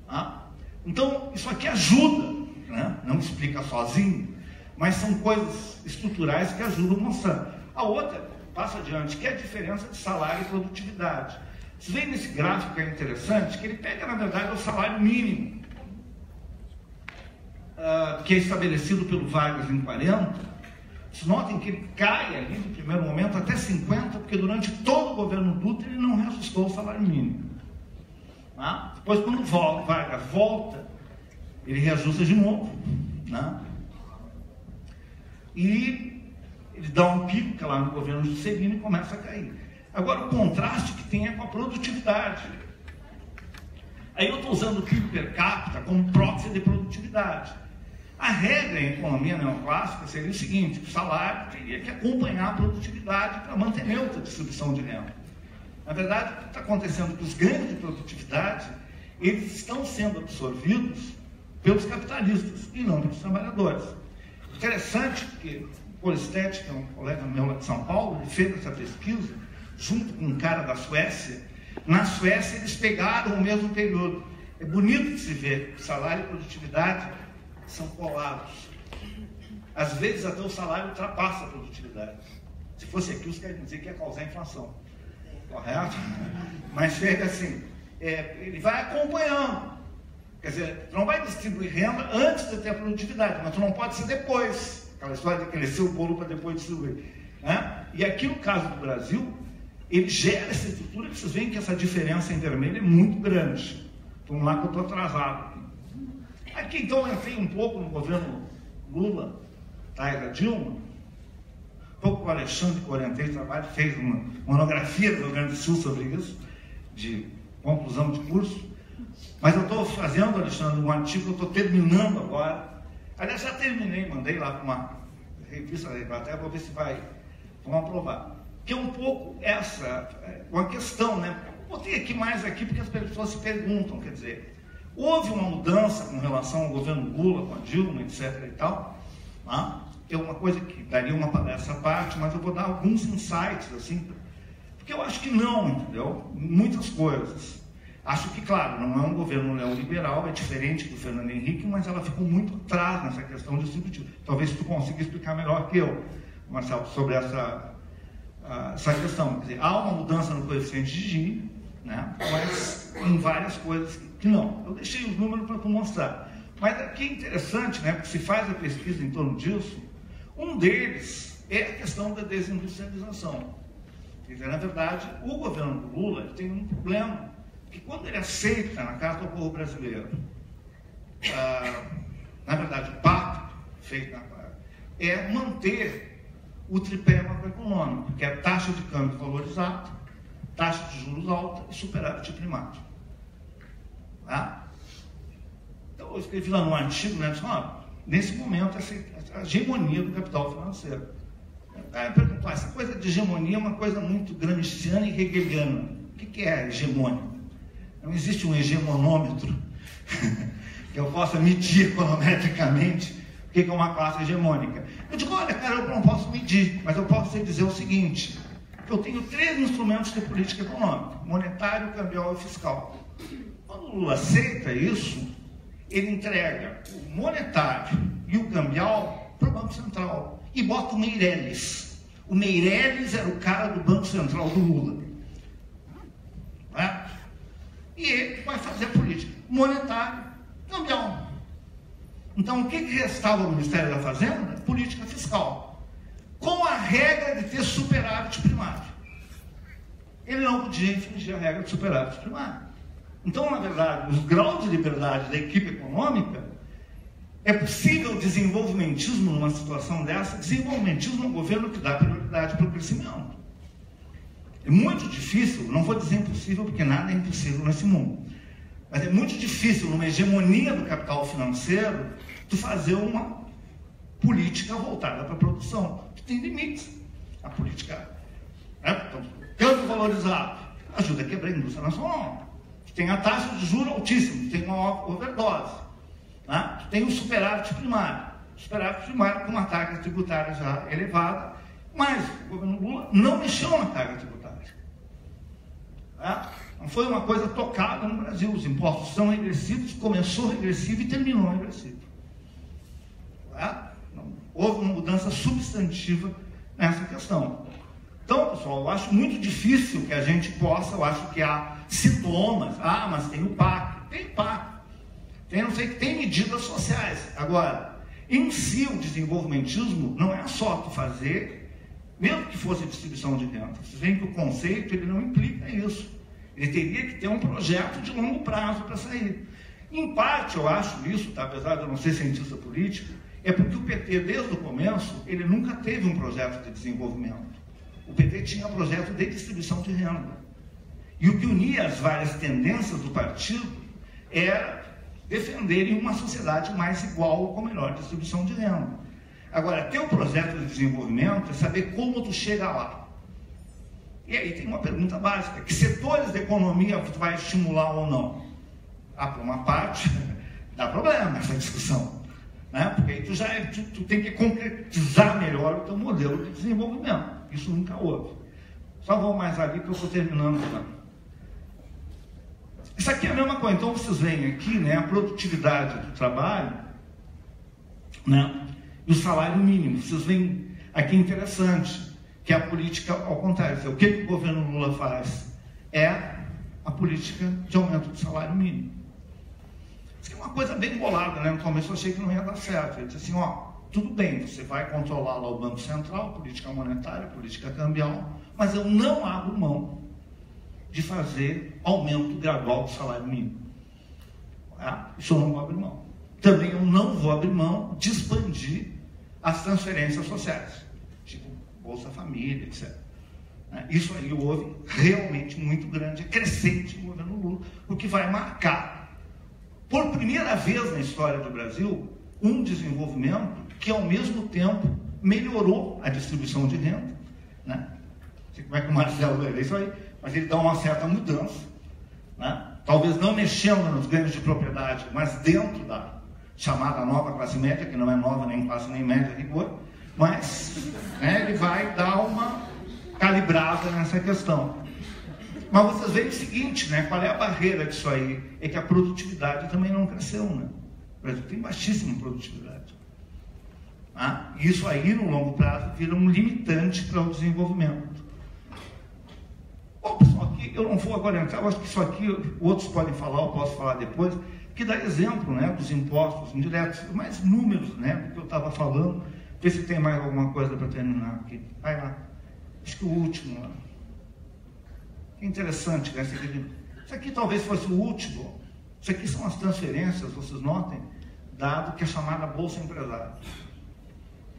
Tá? Então, isso aqui ajuda, né? Não explica sozinho, mas são coisas estruturais que ajudam a mostrar. A outra, passa adiante, que é a diferença de salário e produtividade. Vocês veem nesse gráfico que é interessante, que ele pega, na verdade, o salário mínimo, que é estabelecido pelo Vargas em 40. Vocês notem que ele cai ali, no primeiro momento, até 50, porque durante todo o governo Dutra ele não reajustou o salário mínimo. Tá? Depois, quando o Vargas volta, ele reajusta de novo. Né? E ele dá um pico, que é lá no governo de Juscelino, e começa a cair. Agora, o contraste que tem é com a produtividade. Aí eu estou usando o PIB per capita como proxy de produtividade. A regra em economia neoclássica seria o seguinte: o salário teria que acompanhar a produtividade para manter neutra a distribuição de renda. Na verdade, o que está acontecendo é que os ganhos de produtividade eles estão sendo absorvidos pelos capitalistas e não pelos trabalhadores. Interessante que o Polistete, que é um colega meu lá de São Paulo, ele fez essa pesquisa junto com um cara da Suécia. Na Suécia, eles pegaram o mesmo período. É bonito de se ver que salário e produtividade são colados. Às vezes, até o salário ultrapassa a produtividade. Se fosse aqui, os querem dizer que ia causar inflação. Correto? Mas chega assim, ele vai acompanhando. Quer dizer, tu não vai distribuir renda antes de ter a produtividade, mas tu não pode ser depois. Aquela história de crescer o bolo para depois distribuir. Né? E aqui, no caso do Brasil, ele gera essa estrutura que vocês veem que essa diferença em vermelho é muito grande. Vamos lá que eu estou atrasado. Aqui, então, eu entrei um pouco no governo Lula, tá, da Dilma. Um pouco o Alexandre Correntez trabalho, fez uma monografia do Rio Grande do Sul sobre isso, de conclusão de curso. Mas eu estou fazendo, Alexandre, um artigo que eu estou terminando agora. Aliás, já terminei, mandei lá para uma revista da Inglaterra, vou ver se vão aprovar. Que é um pouco uma questão, né? Botei aqui mais aqui porque as pessoas se perguntam, quer dizer, houve uma mudança com relação ao governo Lula, com a Dilma, etc. e tal, tá? É uma coisa que daria uma palestra à parte, mas eu vou dar alguns insights, assim, porque eu acho que não, entendeu? Muitas coisas. Acho que, claro, não é um governo neoliberal, é diferente do Fernando Henrique, mas ela ficou muito atrás nessa questão distributiva. Talvez tu consiga explicar melhor que eu, Marcelo, sobre essa questão. Quer dizer, há uma mudança no coeficiente de Gini, né? Mas em várias coisas que não. Eu deixei os números para tu mostrar. Mas aqui é interessante, né? Porque se faz a pesquisa em torno disso, um deles é a questão da desindustrialização. Quer dizer, na verdade, o governo do Lula tem um problema, que quando ele aceita na Carta ao Povo Brasileiro, na verdade, o pacto feito é manter o tripé macroeconômico, que é a taxa de câmbio valorizada, taxa de juros alta e superávit primário. Tá? Então, eu escrevi lá no artigo, né, disse, nesse momento, a hegemonia do capital financeiro. Aí eu pergunto, essa coisa de hegemonia é uma coisa muito gramsciana e hegeliana. O que é hegemônia? Não existe um hegemonômetro que eu possa medir econometricamente o que é uma classe hegemônica. Eu digo, olha, cara, eu não posso medir, mas eu posso dizer o seguinte, que eu tenho 3 instrumentos de política econômica, monetário, cambial e fiscal. Quando o Lula aceita isso, ele entrega o monetário e o cambial para o Banco Central e bota o Meirelles. O Meirelles era o cara do Banco Central do Lula. Né? E ele vai fazer a política monetária, cambial. Então, o que restava ao Ministério da Fazenda? Política fiscal. Com a regra de ter superávit primário. Ele não podia infringir a regra de superávit primário. Então, na verdade, os graus de liberdade da equipe econômica, é possível desenvolvimentismo numa situação dessa? Desenvolvimentismo é um governo que dá prioridade para o crescimento. É muito difícil, não vou dizer impossível, porque nada é impossível nesse mundo, mas é muito difícil, numa hegemonia do capital financeiro, tu fazer uma política voltada para a produção, que tem limites. A política, câmbio valorizado, ajuda a quebrar a indústria nacional. Tem a taxa de juros altíssima, tem uma overdose, né? Tem o superávit primário com uma carga tributária já elevada, mas o governo Lula não mexeu na carga tributária. Né? Não foi uma coisa tocada no Brasil, os impostos são regressivos, começou regressivo e terminou regressivo. Né? Não, houve uma mudança substantiva nessa questão. Então, pessoal, eu acho muito difícil que a gente possa, eu acho que há sintomas, mas tem o PAC, tem PAC, tem não sei que tem medidas sociais. Agora, em si o desenvolvimentismo não é só tu fazer, mesmo que fosse distribuição de renda. Vocês veem que o conceito ele não implica isso. Ele teria que ter um projeto de longo prazo para sair. Em parte, eu acho isso, tá? Apesar de eu não ser cientista político, é porque o PT, desde o começo, ele nunca teve um projeto de desenvolvimento. O PT tinha um projeto de distribuição de renda. E o que unia as várias tendências do partido era defenderem uma sociedade mais igual com melhor distribuição de renda. Agora, ter um projeto de desenvolvimento é saber como tu chega lá. E aí tem uma pergunta básica: que setores da economia tu vai estimular ou não? Por uma parte, dá problema essa discussão. Né? Porque aí tu tem que concretizar melhor o teu modelo de desenvolvimento. Isso nunca houve. Só vou mais ali que eu estou terminando. Tá? Isso aqui é a mesma coisa. Então vocês veem aqui, né, a produtividade do trabalho, né, e o salário mínimo. Vocês veem aqui interessante, que é a política ao contrário. O que o governo Lula faz? É a política de aumento do salário mínimo. Isso é uma coisa bem bolada, né? No começo eu achei que não ia dar certo. Ele disse assim, tudo bem, você vai controlar lá o Banco Central, política monetária, política cambial, mas eu não abro mão de fazer aumento gradual do salário mínimo. Isso eu não vou abrir mão. Também eu não vou abrir mão de expandir as transferências sociais, tipo Bolsa Família, etc. Isso aí houve realmente muito grande, crescente no governo Lula, o que vai marcar, por primeira vez na história do Brasil, um desenvolvimento que, ao mesmo tempo, melhorou a distribuição de renda. Né? Não sei como é que o Marcelo vai ver isso aí, mas ele dá uma certa mudança. Né? Talvez não mexendo nos ganhos de propriedade, mas dentro da chamada nova classe média, que não é nova nem classe nem média, rigor, mas ele vai dar uma calibrada nessa questão. Mas vocês veem o seguinte, né? Qual é a barreira disso aí? É que a produtividade também não cresceu. Né? O Brasil tem baixíssima produtividade. Isso aí, no longo prazo, vira um limitante para o desenvolvimento. Bom, pessoal, aqui eu não vou agora entrar, eu acho que isso aqui outros podem falar, eu posso falar depois, que dá exemplo, né, dos impostos indiretos, mais números, né, do que eu estava falando. Ver se tem mais alguma coisa para terminar aqui. Vai lá. Acho que o último lá. Que interessante, né? Isso aqui talvez fosse o último. Isso aqui são as transferências, vocês notem, dado que é chamada Bolsa Empresário.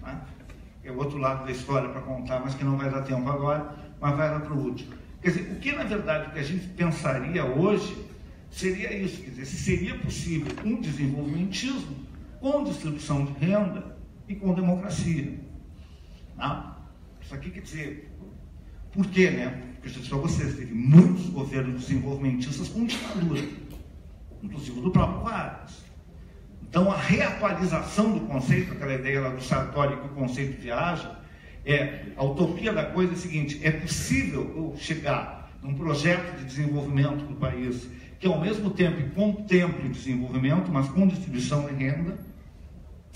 Né? É o outro lado da história para contar, mas que não vai dar tempo agora, mas vai lá para o último. Quer dizer, o que na verdade que a gente pensaria hoje seria isso, quer dizer, se seria possível um desenvolvimentismo com distribuição de renda e com democracia. Tá? Isso aqui quer dizer, por quê, né? Porque eu já disse para vocês, teve muitos governos desenvolvimentistas com ditadura, inclusive do próprio Vargas. Então, a reatualização do conceito, aquela ideia lá do Sartori que o conceito viaja, a utopia da coisa é a seguinte: é possível eu chegar num projeto de desenvolvimento do país que, ao mesmo tempo, contemple desenvolvimento, mas com distribuição de renda,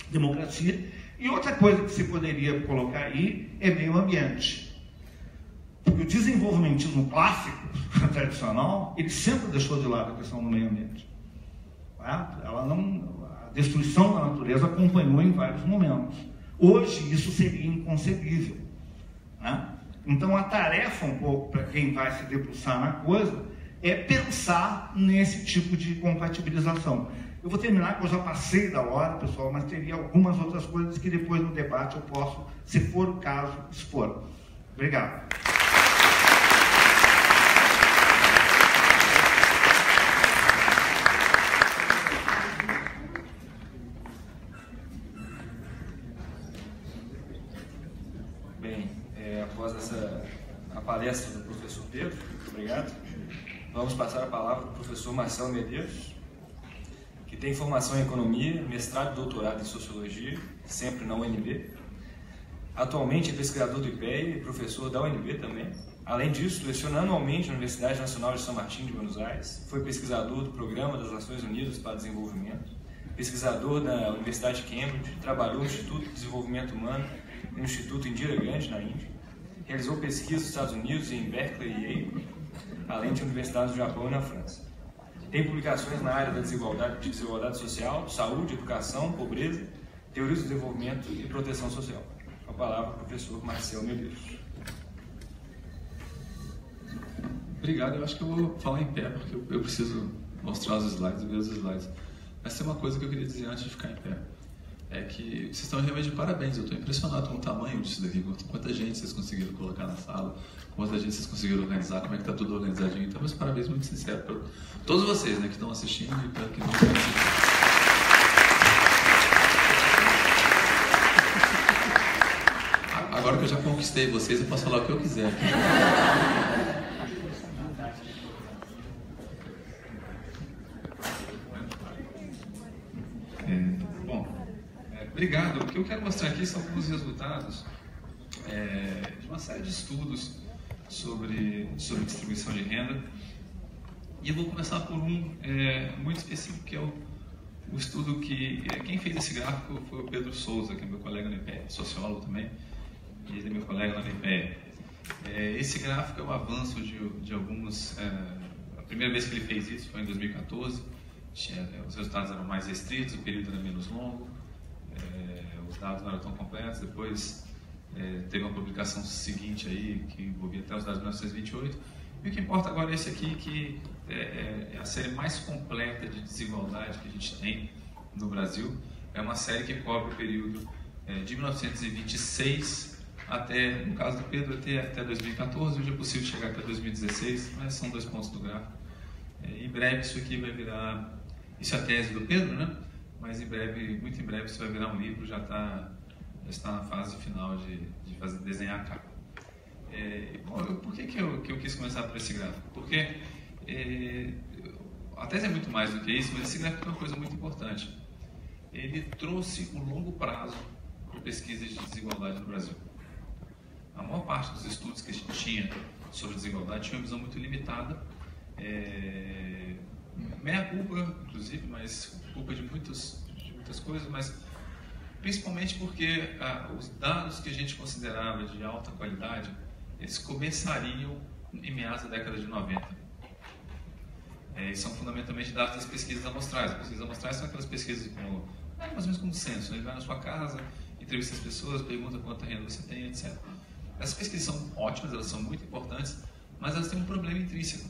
democracia. E outra coisa que você poderia colocar aí é meio ambiente. Porque o desenvolvimentismo clássico, tradicional, ele sempre deixou de lado a questão do meio ambiente. A destruição da natureza acompanhou em vários momentos. Hoje, isso seria inconcebível. Então, a tarefa, um pouco, para quem vai se debruçar na coisa, é pensar nesse tipo de compatibilização. Eu vou terminar, porque eu já passei da hora, pessoal, mas teria algumas outras coisas que depois no debate eu posso, se for o caso, expor. Obrigado. Bem, após a palestra do professor Pedro, muito obrigado, vamos passar a palavra para o professor Marcelo Medeiros, que tem formação em Economia, mestrado e doutorado em Sociologia, sempre na UNB. Atualmente é pesquisador do IPEA e professor da UNB também. Além disso, leciona anualmente na Universidade Nacional de São Martin de Buenos Aires, foi pesquisador do Programa das Nações Unidas para o Desenvolvimento, pesquisador da Universidade de Cambridge, trabalhou no Instituto de Desenvolvimento Humano e no Instituto Indira Gandhi, na Índia. Realizou pesquisas nos Estados Unidos, em Berkeley e Yale, além de universidades do Japão e na França. Tem publicações na área da desigualdade social, saúde, educação, pobreza, teoria do desenvolvimento e proteção social. Com a palavra, o professor Marcelo Medeiros. Obrigado, eu acho que eu vou falar em pé, porque eu preciso mostrar os slides e ver os slides. Mas tem uma coisa que eu queria dizer antes de ficar em pé. É que vocês estão realmente de parabéns, eu estou impressionado com o tamanho disso daqui, quanta gente vocês conseguiram colocar na sala, quanta gente vocês conseguiram organizar, como é que está tudo organizadinho. Então, meus parabéns muito sinceros para todos vocês, né, que estão assistindo e para quem não estão assistindo. Agora que eu já conquistei vocês, eu posso falar o que eu quiser aqui. Obrigado. O que eu quero mostrar aqui são alguns resultados de uma série de estudos sobre distribuição de renda. E eu vou começar por um muito específico, que é o estudo que... quem fez esse gráfico foi o Pedro Souza, que é meu colega no IPEA, sociólogo também, e ele é meu colega lá no IPEA. Esse gráfico é o avanço de alguns... a primeira vez que ele fez isso foi em 2014, os resultados eram mais restritos, o período era menos longo, os dados não eram tão completos. Depois teve uma publicação seguinte aí que envolvia até os dados de 1928. E o que importa agora é esse aqui, que é a série mais completa de desigualdade que a gente tem no Brasil. É uma série que cobre o período de 1926 até, no caso do Pedro, até 2014. Hoje é possível chegar até 2016, mas são 2 pontos do gráfico. Em breve isso aqui vai virar... Isso é a tese do Pedro, né? Mas em breve, muito em breve, isso vai virar um livro, já está na fase final de desenhar a capa. Por que eu quis começar por esse gráfico? Porque a tese é muito mais do que isso, mas esse gráfico é uma coisa muito importante. Ele trouxe o longo prazo para pesquisas de desigualdade no Brasil. A maior parte dos estudos que a gente tinha sobre desigualdade tinha uma visão muito limitada, meia culpa, inclusive, mas culpa de muitas coisas, mas principalmente porque os dados que a gente considerava de alta qualidade, eles começariam em meados da década de 90. São fundamentalmente dados das pesquisas amostrais. As pesquisas amostrais são aquelas pesquisas como, mais ou menos como censo, ele vai na sua casa, entrevista as pessoas, pergunta quanta renda você tem, etc. Essas pesquisas são ótimas, elas são muito importantes, mas elas têm um problema intrínseco.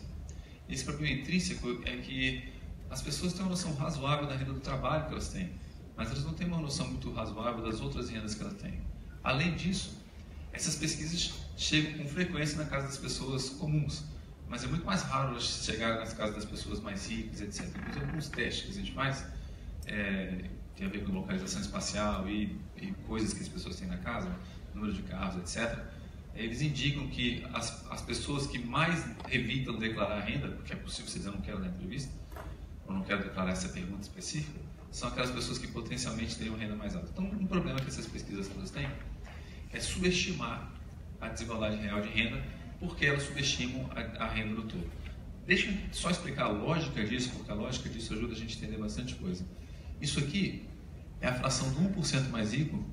Esse problema intrínseco é que as pessoas têm uma noção razoável da renda do trabalho que elas têm, mas elas não têm uma noção muito razoável das outras rendas que elas têm. Além disso, essas pesquisas chegam com frequência na casa das pessoas comuns, mas é muito mais raro elas chegarem nas casas das pessoas mais ricas, etc. Inclusive, alguns testes que a gente faz tem a ver com localização espacial e coisas que as pessoas têm na casa, número de carros, etc. Eles indicam que as pessoas que mais evitam declarar renda, porque é possível você dizer, eu não quero dar entrevista, ou não quero declarar essa pergunta específica, são aquelas pessoas que potencialmente teriam renda mais alta. Então, um problema que essas pesquisas todas têm é subestimar a desigualdade real de renda, porque elas subestimam a renda do todo. Deixa eu só explicar a lógica disso, porque a lógica disso ajuda a gente a entender bastante coisa. Isso aqui é a fração do 1% mais rico,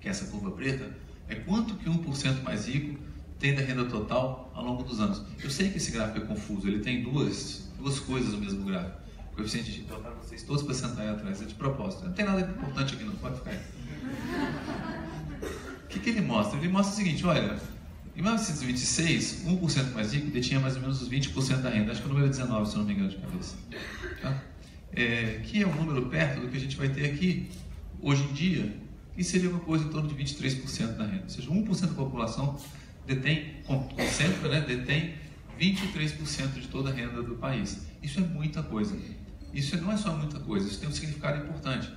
que é essa curva preta, é quanto que 1% mais rico tem da renda total ao longo dos anos. Eu sei que esse gráfico é confuso, ele tem duas coisas no mesmo gráfico. O coeficiente de botar vocês todos para sentar aí atrás, é de propósito. Não tem nada importante aqui não, pode ficar aí. O que ele mostra? Ele mostra o seguinte, olha, em 1926, 1% mais rico detinha mais ou menos os 20% da renda, acho que é o número 19, se eu não me engano de cabeça. Tá? Que é um número perto do que a gente vai ter aqui, hoje em dia, que seria uma coisa em torno de 23% da renda. Ou seja, 1% da população concentra, né, detém 23% de toda a renda do país. Isso é muita coisa. Isso não é só muita coisa, isso tem um significado importante.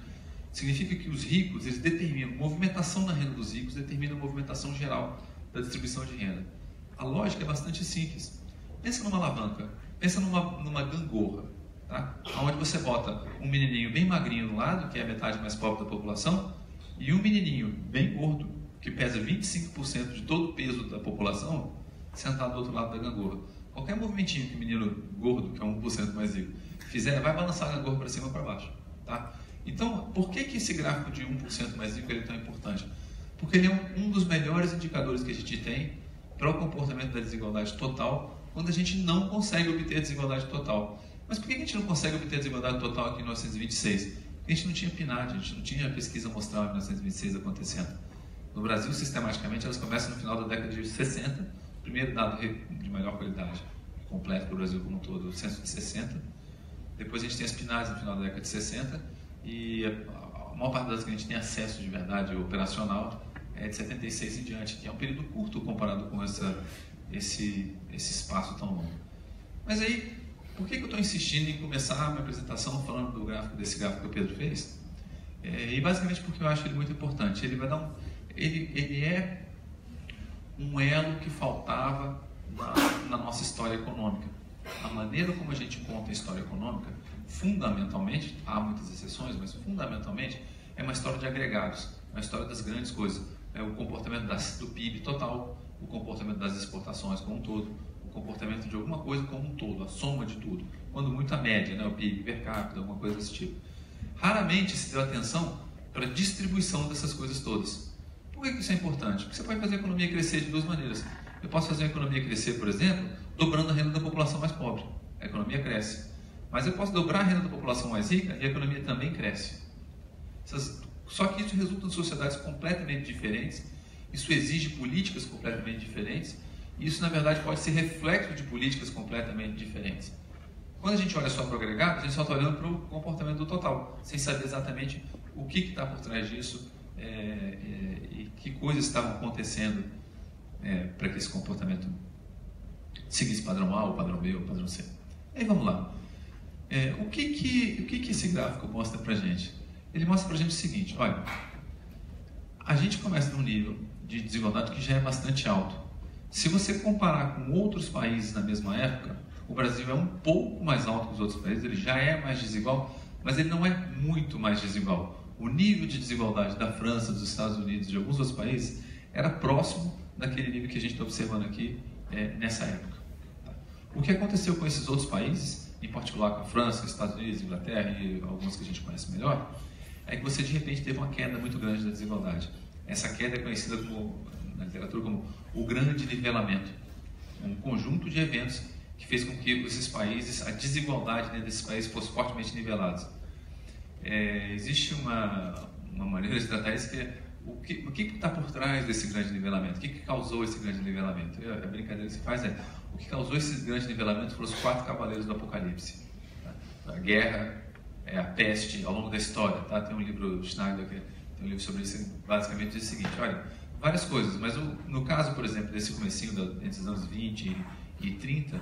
Significa que os ricos, eles determinam, a movimentação na renda dos ricos determina a movimentação geral da distribuição de renda. A lógica é bastante simples. Pensa numa alavanca, pensa numa gangorra, tá? Onde você bota um menininho bem magrinho no lado, que é a metade mais pobre da população, e um menininho bem gordo, que pesa 25% de todo o peso da população, sentado do outro lado da gangorra. Qualquer movimentinho que o menino gordo, que é 1% mais rico, fizer, vai balançar a gangorra para cima ou para baixo, tá? Então, por que esse gráfico de 1% mais rico é tão importante? Porque ele é um dos melhores indicadores que a gente tem para o comportamento da desigualdade total, quando a gente não consegue obter a desigualdade total. Mas por que a gente não consegue obter a desigualdade total aqui em 1926? Porque a gente não tinha PNAD, a gente não tinha pesquisa amostral em 1926 acontecendo. No Brasil, sistematicamente, elas começam no final da década de 60, o primeiro dado de maior qualidade completo para o Brasil como um todo, o censo de 60. Depois a gente tem as PNADs no final da década de 60, e a maior parte das que a gente tem acesso de verdade operacional é de 76 em diante, que é um período curto comparado com esse espaço tão longo. Mas aí, por que eu estou insistindo em começar a minha apresentação falando desse gráfico que o Pedro fez? E basicamente porque eu acho ele muito importante. Ele vai dar ele é um elo que faltava na nossa história econômica. A maneira como a gente conta a história econômica, fundamentalmente, há muitas exceções, mas fundamentalmente é uma história de agregados, uma história das grandes coisas. É o comportamento do PIB total, o comportamento das exportações como um todo, o comportamento de alguma coisa como um todo, a soma de tudo. Quando muito a média, né, o PIB per capita, alguma coisa desse tipo. Raramente se deu atenção para a distribuição dessas coisas todas. Por que isso é importante? Porque você pode fazer a economia crescer de duas maneiras. Eu posso fazer a economia crescer, por exemplo, dobrando a renda da população mais pobre. A economia cresce. Mas eu posso dobrar a renda da população mais rica e a economia também cresce. Só que isso resulta em sociedades completamente diferentes, isso exige políticas completamente diferentes, e isso, na verdade, pode ser reflexo de políticas completamente diferentes. Quando a gente olha só para o agregado, a gente só está olhando para o comportamento do total, sem saber exatamente o que está por trás disso e que coisas estavam acontecendo para que esse comportamento seguisse padrão A, ou padrão B, ou padrão C. Aí vamos lá. O que esse gráfico mostra para a gente? Ele mostra para a gente o seguinte, olha, a gente começa num nível de desigualdade que já é bastante alto. Se você comparar com outros países na mesma época, o Brasil é um pouco mais alto que os outros países, ele já é mais desigual, mas ele não é muito mais desigual. O nível de desigualdade da França, dos Estados Unidos e de alguns outros países era próximo daquele nível que a gente está observando aqui nessa época. O que aconteceu com esses outros países, em particular com a França, Estados Unidos, Inglaterra e alguns que a gente conhece melhor, é que você de repente teve uma queda muito grande da desigualdade. Essa queda é conhecida na literatura como o grande nivelamento. Um conjunto de eventos que fez com que esses países, a desigualdade dentro desses países fosse fortemente nivelada. Existe uma maneira de tratar isso que é o que está por trás desse grande nivelamento? O que causou esse grande nivelamento? A brincadeira que se faz o que causou esse grande nivelamento foram os 4 cavaleiros do Apocalipse. Tá? A guerra, a peste, ao longo da história. Tá? Tem um livro, Schneider, que tem um livro sobre isso, basicamente diz o seguinte, olha, várias coisas, mas no caso, por exemplo, desse comecinho entre os anos 20 e 30,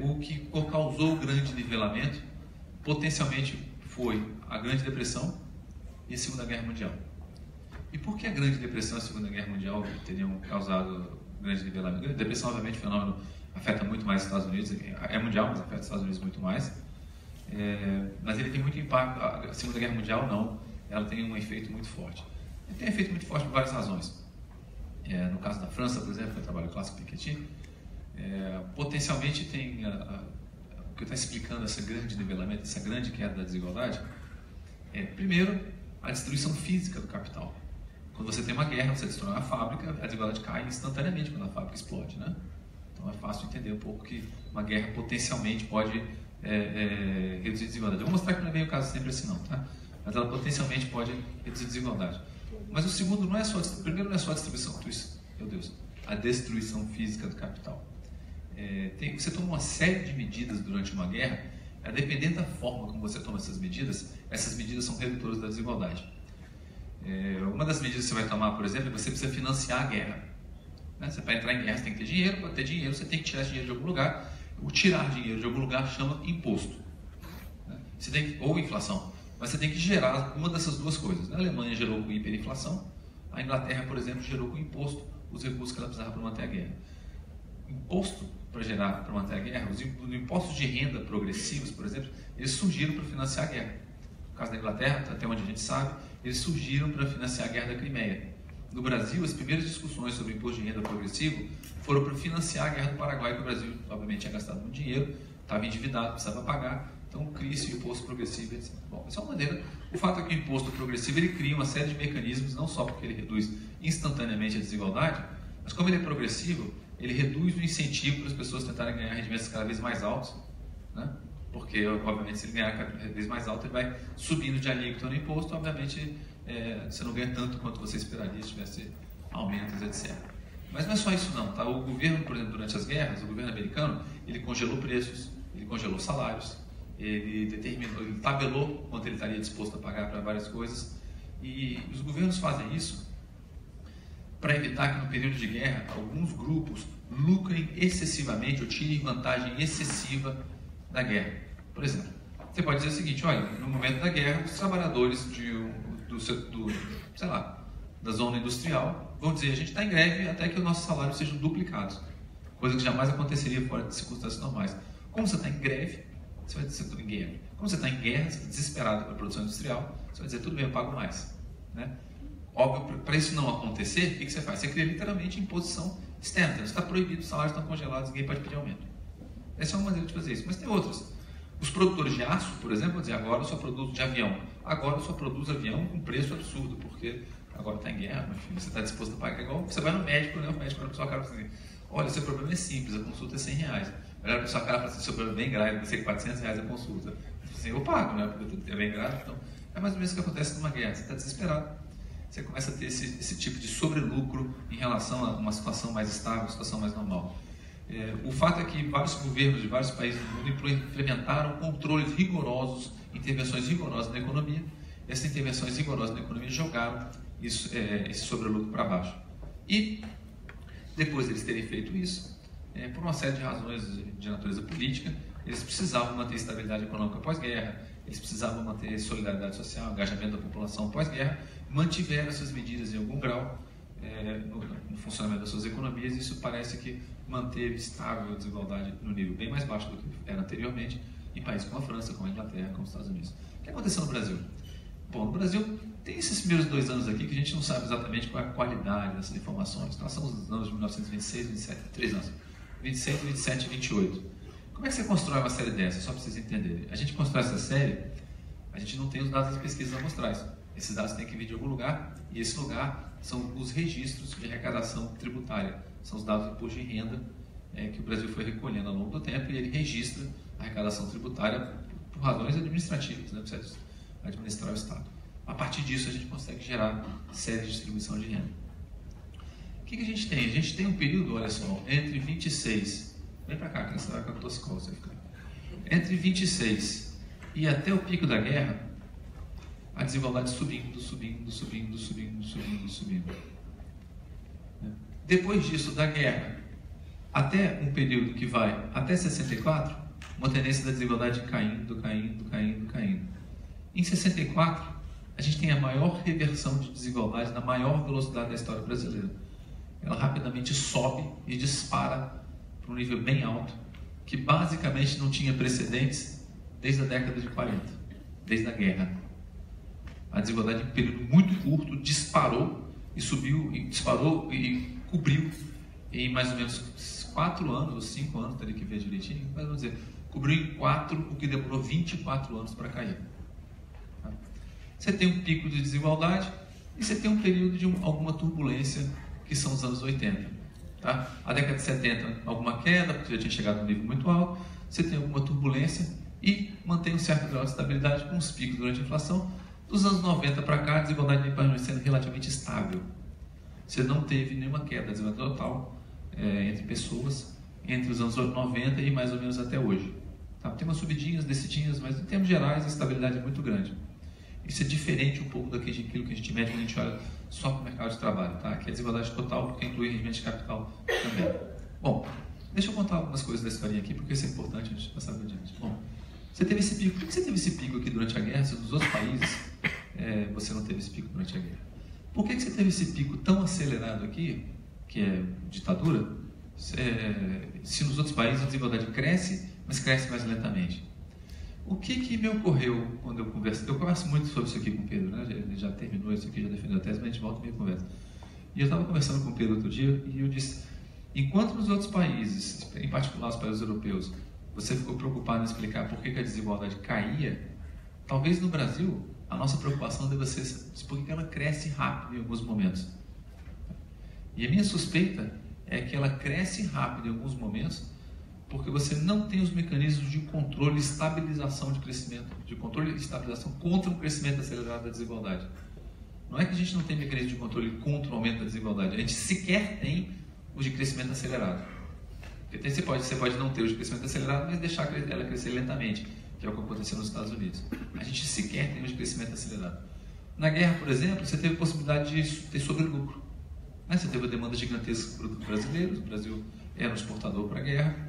o que causou o grande nivelamento, potencialmente, foi a Grande Depressão e a Segunda Guerra Mundial. E por que a Grande Depressão e a Segunda Guerra Mundial teriam causado grande nivelamento? A Grande Depressão, obviamente, o fenômeno afeta muito mais os Estados Unidos, é mundial, mas afeta os Estados Unidos muito mais. mas ele tem muito impacto. A Segunda Guerra Mundial não, ela tem um efeito muito forte. Ele tem um efeito muito forte por várias razões. No caso da França, por exemplo, que eu trabalho clássico Piketty, potencialmente tem o que está explicando esse grande nivelamento, essa grande queda da desigualdade. Primeiro, a destruição física do capital. Quando você tem uma guerra, você destrói uma fábrica, a desigualdade cai instantaneamente quando a fábrica explode, né? Então é fácil entender um pouco que uma guerra potencialmente pode reduzir a desigualdade. Eu vou mostrar que não é bem o caso sempre assim não, tá? Mas ela potencialmente pode reduzir a desigualdade. Mas o segundo não é só, primeiro não é só a distribuição, meu Deus, a destruição física do capital. Você toma uma série de medidas durante uma guerra, dependendo da forma como você toma essas medidas são redutoras da desigualdade. Uma das medidas que você vai tomar, por exemplo, é que você precisa financiar a guerra. Né? Você, para entrar em guerra, você tem que ter dinheiro, para ter dinheiro, você tem que tirar esse dinheiro de algum lugar. O tirar dinheiro de algum lugar chama imposto. Né? Ou inflação. Mas você tem que gerar uma dessas duas coisas. A Alemanha gerou com hiperinflação, a Inglaterra, por exemplo, gerou com imposto os recursos que ela precisava para manter a guerra. Imposto para manter a guerra, os impostos de renda progressivos, por exemplo, eles surgiram para financiar a guerra. No caso da Inglaterra, até onde a gente sabe, eles surgiram para financiar a guerra da Crimeia. No Brasil, as primeiras discussões sobre imposto de renda progressivo foram para financiar a guerra do Paraguai, que o Brasil, obviamente, tinha gastado muito dinheiro, estava endividado, precisava pagar, então cria-se o imposto progressivo, etc. Bom, essa é uma maneira. O fato é que o imposto progressivo ele cria uma série de mecanismos, não só porque ele reduz instantaneamente a desigualdade, mas como ele é progressivo, ele reduz o incentivo para as pessoas tentarem ganhar rendimentos cada vez mais altos, né? Porque, obviamente, se ele ganhar cada vez mais alto, ele vai subindo de alíquota no imposto, obviamente, você não ganha tanto quanto você esperaria se tivesse aumentos, etc. Mas não é só isso não, tá? O governo, por exemplo, durante as guerras, o governo americano, ele congelou preços, ele congelou salários, ele tabelou quanto ele estaria disposto a pagar para várias coisas, e os governos fazem isso para evitar que no período de guerra alguns grupos lucrem excessivamente ou tirem vantagem excessiva da guerra. Por exemplo, você pode dizer o seguinte: olha, no momento da guerra, os trabalhadores da zona industrial vão dizer: a gente está em greve até que os nossos salários sejam duplicados, coisa que jamais aconteceria fora de circunstâncias normais. Como você está em greve, você vai dizer tudo em guerra. Como você está em guerra, você está desesperado pela produção industrial, você vai dizer: tudo bem, eu pago mais, né? Óbvio, para isso não acontecer, o que você faz? Você cria literalmente imposição externa. Você está proibido, os salários estão congelados, ninguém pode pedir aumento. Essa é uma maneira de fazer isso, mas tem outras. Os produtores de aço, por exemplo, vão dizer: agora eu só produzo de avião. Agora eu só produzo avião com preço absurdo, porque agora está em guerra, meu filho, você está disposto a pagar. Igual você vai no médico, né? O médico olha para sua cara e fala assim: olha, seu problema é simples, a consulta é R$100. Olha para sua cara e fala assim: seu problema é bem grave, vai ser R$400 a consulta. Assim, eu pago, né? Porque é bem grave. Então, é mais ou menos o que acontece numa guerra. Você está desesperado. Você começa a ter esse tipo de sobrelucro em relação a uma situação mais estável, uma situação mais normal. O fato é que vários governos de vários países do mundo implementaram controles rigorosos, intervenções rigorosas na economia. Essas intervenções rigorosas na economia jogaram esse sobrelucro para baixo. E, depois deles terem feito isso, por uma série de razões de natureza política, eles precisavam manter estabilidade econômica pós-guerra, eles precisavam manter solidariedade social, engajamento da população pós-guerra, mantiveram essas medidas em algum grau no funcionamento das suas economias, e isso parece que manteve estável a desigualdade no nível bem mais baixo do que era anteriormente em países como a França, como a Inglaterra, como os Estados Unidos. O que aconteceu no Brasil? Bom, no Brasil tem esses primeiros 2 anos aqui que a gente não sabe exatamente qual é a qualidade dessas informações. Nós somos os anos de 1926, 27, 3 anos, 26, 27 e 28. Como é que você constrói uma série dessa? Só para vocês entenderem. A gente constrói essa série, a gente não tem os dados das pesquisas amostrais. Esses dados têm que vir de algum lugar, e esse lugar são os registros de arrecadação tributária. São os dados do imposto de renda que o Brasil foi recolhendo ao longo do tempo, e ele registra a arrecadação tributária por razões administrativas, né? Precisa administrar o Estado. A partir disso, a gente consegue gerar série de distribuição de renda. O que a gente tem? A gente tem um período, olha só, entre 26... Vem para cá, que você vai com a toscol, você fica. Entre 26 e até o pico da guerra, a desigualdade subindo. Depois disso, da guerra, até um período que vai até 64, uma tendência da desigualdade caindo. Em 64, a gente tem a maior reversão de desigualdade na maior velocidade da história brasileira. Ela rapidamente sobe e dispara para um nível bem alto, que basicamente não tinha precedentes desde a década de 40, desde a guerra. A desigualdade em um período muito curto disparou e subiu, e disparou e cobriu em mais ou menos 4 anos ou 5 anos, teria que ver direitinho, mas vamos dizer, cobriu em 4 o que demorou 24 anos para cair. Tá? Você tem um pico de desigualdade e você tem um período de alguma turbulência, que são os anos 80. Tá? A década de 70, alguma queda, porque já tinha chegado a um nível muito alto, você tem alguma turbulência e mantém um certo grau de estabilidade com os picos durante a inflação. Dos anos 90 para cá, a desigualdade vem permanecendo relativamente estável. Você não teve nenhuma queda da desigualdade total entre pessoas entre os anos 90 e mais ou menos até hoje. Tá? Tem umas subidinhas, descidinhas, mas em termos gerais a estabilidade é muito grande. Isso é diferente um pouco daquilo que a gente mede quando a gente olha só para o mercado de trabalho, tá? Que é a desigualdade total, porque inclui rendimento de capital também. Bom, deixa eu contar algumas coisas da historinha aqui, porque isso é importante antes de passar adiante. Bom, você teve esse pico. Por que você teve esse pico aqui durante a guerra? Se nos outros países você não teve esse pico durante a guerra. Por que você teve esse pico tão acelerado aqui, que é ditadura, se nos outros países a desigualdade cresce, mas cresce mais lentamente? O que me ocorreu quando eu converso? Eu converso muito sobre isso aqui com o Pedro, né? Ele já terminou isso aqui, já defendeu a tese, mas a gente volta e meio conversa. E eu estava conversando com o Pedro outro dia e eu disse, enquanto nos outros países, em particular os países europeus, você ficou preocupado em explicar por que a desigualdade caía, talvez no Brasil a nossa preocupação deva ser por que ela cresce rápido em alguns momentos. E a minha suspeita é que ela cresce rápido em alguns momentos porque você não tem os mecanismos de controle e estabilização de crescimento, de controle e estabilização contra o crescimento acelerado da desigualdade. Não é que a gente não tem mecanismo de controle contra o aumento da desigualdade, a gente sequer tem os de crescimento acelerado. Porque você pode não ter os de crescimento acelerado, mas deixar ela crescer lentamente, que é o que aconteceu nos Estados Unidos. A gente sequer tem os de crescimento acelerado. Na guerra, por exemplo, você teve a possibilidade de ter sobrelucro. Você teve a demanda gigantesca do produto brasileiro, o Brasil era um exportador para a guerra.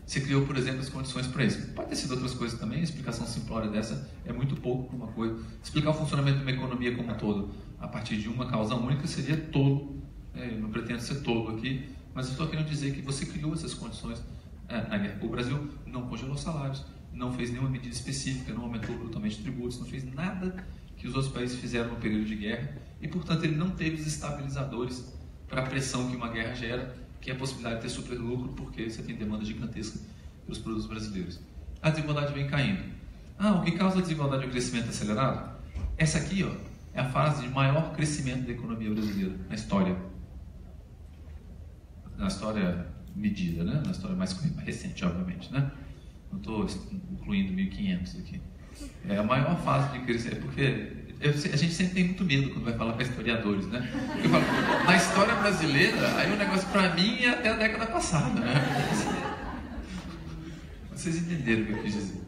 Você criou, por exemplo, as condições para isso. Pode ter sido outras coisas também, a explicação simplória dessa é muito pouco para uma coisa. Explicar o funcionamento de uma economia como um todo a partir de uma causa única seria tolo. Eu não pretendo ser tolo aqui, mas eu estou querendo dizer que você criou essas condições na guerra. O Brasil não congelou salários, não fez nenhuma medida específica, não aumentou brutalmente tributos, não fez nada que os outros países fizeram no período de guerra e, portanto, ele não teve os estabilizadores para a pressão que uma guerra gera, que é a possibilidade de ter superlucro, porque você tem demanda gigantesca pelos produtos brasileiros. A desigualdade vem caindo. O que causa a desigualdade é o crescimento acelerado? Essa aqui, é a fase de maior crescimento da economia brasileira na história. Na história medida, né? Na história mais recente, obviamente, né? Não estou incluindo 1500 aqui. É a maior fase de crescimento, porque a gente sempre tem muito medo quando vai falar para historiadores, né? Eu falo, na história brasileira, aí o negócio para mim é até a década passada, né? Vocês entenderam o que eu quis dizer.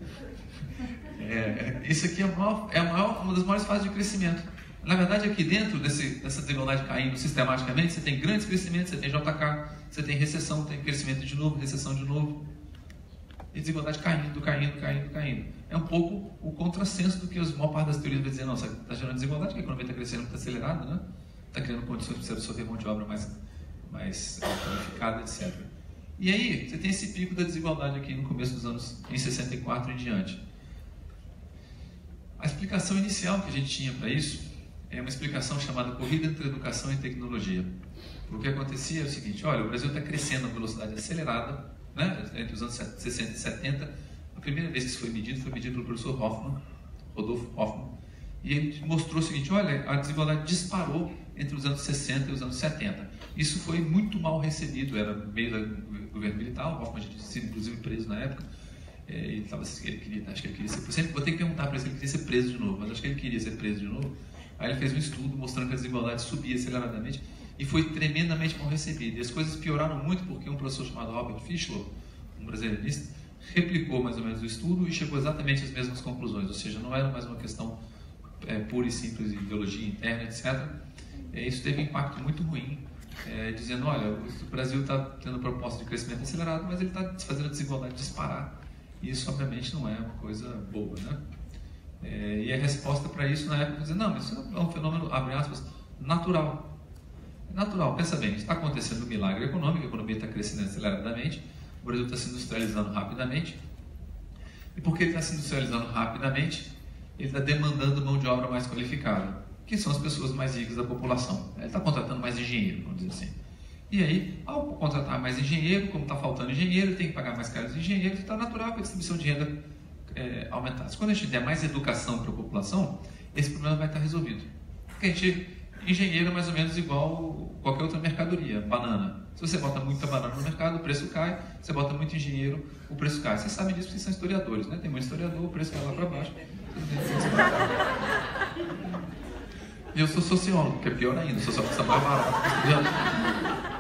Isso aqui é uma das maiores fases de crescimento. Na verdade, aqui dentro dessa desigualdade caindo sistematicamente, você tem grandes crescimentos, você tem JK, você tem recessão, tem crescimento de novo, recessão de novo. E desigualdade caindo. É um pouco o contrassenso do que a maior parte das teorias vai dizer, não, você está gerando desigualdade, que a economia está crescendo muito acelerado, né? Está criando condições para você absorver mão de obra mais qualificada, etc. E aí, você tem esse pico da desigualdade aqui no começo dos anos, em 64 em diante. A explicação inicial que a gente tinha para isso é uma explicação chamada corrida entre educação e tecnologia. O que acontecia é o seguinte, olha, o Brasil está crescendo a velocidade acelerada, né? Entre os anos 60 e 70, a primeira vez que isso foi medido pelo professor Rodolfo Hoffmann, e ele mostrou o seguinte, olha, a desigualdade disparou entre os anos 60 e os anos 70. Isso foi muito mal recebido, era meio do governo militar, o Hoffmann já tinha sido inclusive preso na época, acho que ele queria ser preso, sempre vou ter que perguntar para ele se ele queria ser preso de novo, mas acho que ele queria ser preso de novo. Aí ele fez um estudo mostrando que a desigualdade subia aceleradamente e foi tremendamente mal recebido. E as coisas pioraram muito porque um professor chamado Robert Fischler, um brasileirista, replicou mais ou menos o estudo e chegou exatamente às mesmas conclusões, ou seja, não era mais uma questão pura e simples de ideologia interna, etc. Isso teve um impacto muito ruim, dizendo, olha, o Brasil está tendo proposta de crescimento acelerado, mas ele está fazendo a desigualdade disparar. E isso, obviamente, não é uma coisa boa, né? E a resposta para isso na época dizer, não, mas isso é um fenômeno, abre aspas, natural. Natural, pensa bem, está acontecendo um milagre econômico, a economia está crescendo aceleradamente, o Brasil está se industrializando rapidamente, E porque ele está se industrializando rapidamente, ele está demandando mão de obra mais qualificada, que são as pessoas mais ricas da população. Ele está contratando mais engenheiro, vamos dizer assim. E aí, ao contratar mais engenheiro, como está faltando engenheiro, ele tem que pagar mais caros engenheiros, está natural que a distribuição de renda aumentasse. Quando a gente der mais educação para a população, esse problema vai estar resolvido. Porque engenheiro é mais ou menos igual qualquer outra mercadoria, banana. Se você bota muita banana no mercado, o preço cai. Se você bota muito engenheiro, o preço cai. Vocês sabem disso porque são historiadores, né? Tem muito historiador, o preço vai lá para baixo. E eu sou sociólogo, que é pior ainda, sou só para mais barato.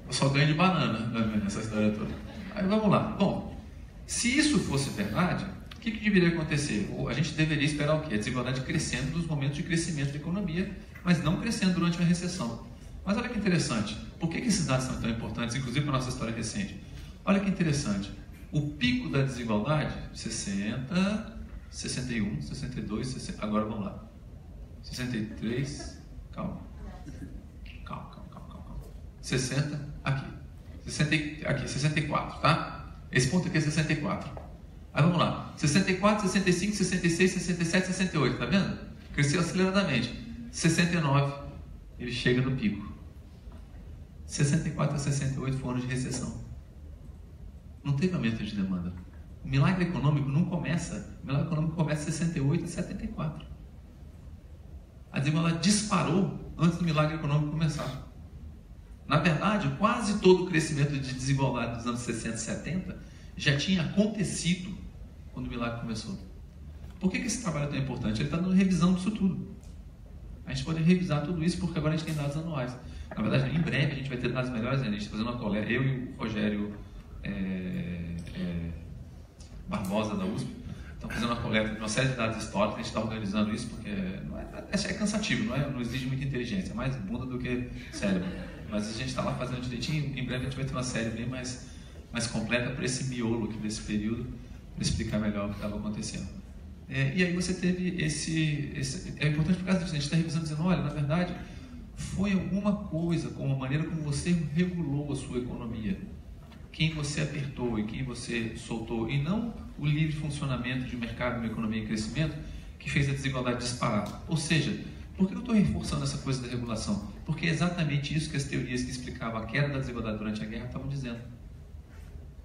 Eu só ganho de banana nessa história toda. Aí vamos lá. Bom, se isso fosse verdade, o que deveria acontecer? A gente deveria esperar o quê? A desigualdade crescendo nos momentos de crescimento da economia, mas não crescendo durante uma recessão. Mas olha que interessante. Por que esses dados são tão importantes, inclusive para a nossa história recente? Olha que interessante. O pico da desigualdade, 60, 61, 62, 60, agora vamos lá. 63, calma. 60, aqui. 64, tá? Esse ponto aqui é 64. Aí vamos lá. 64, 65, 66, 67, 68, tá vendo? Cresceu aceleradamente. 69, ele chega no pico. 64 a 68 foram anos de recessão. Não teve aumento de demanda. O milagre econômico não começa. O milagre econômico começa em 68 a 74. A desigualdade disparou antes do milagre econômico começar. Na verdade, quase todo o crescimento de desigualdade dos anos 60 e 70 já tinha acontecido quando o milagre começou. Por que esse trabalho é tão importante? Ele está dando revisão disso tudo. A gente pode revisar tudo isso porque agora a gente tem dados anuais. Na verdade, em breve a gente vai ter dados melhores ainda. A gente está fazendo uma coleta, eu e o Rogério Barbosa da USP, estamos fazendo uma coleta de uma série de dados históricos. A gente está organizando isso porque é cansativo, não exige muita inteligência, é mais bunda do que cérebro. Mas a gente está lá fazendo direitinho. Em breve a gente vai ter uma série bem mais completa para esse miolo aqui desse período, para explicar melhor o que estava acontecendo. E aí você teve é importante por causa disso. A gente está revisando dizendo, olha, na verdade, foi alguma coisa com a maneira como você regulou a sua economia, quem você apertou e quem você soltou, e não o livre funcionamento de mercado, uma economia em crescimento, que fez a desigualdade disparar. Ou seja, por que eu estou reforçando essa coisa da regulação? Porque é exatamente isso que as teorias que explicavam a queda da desigualdade durante a guerra estavam dizendo.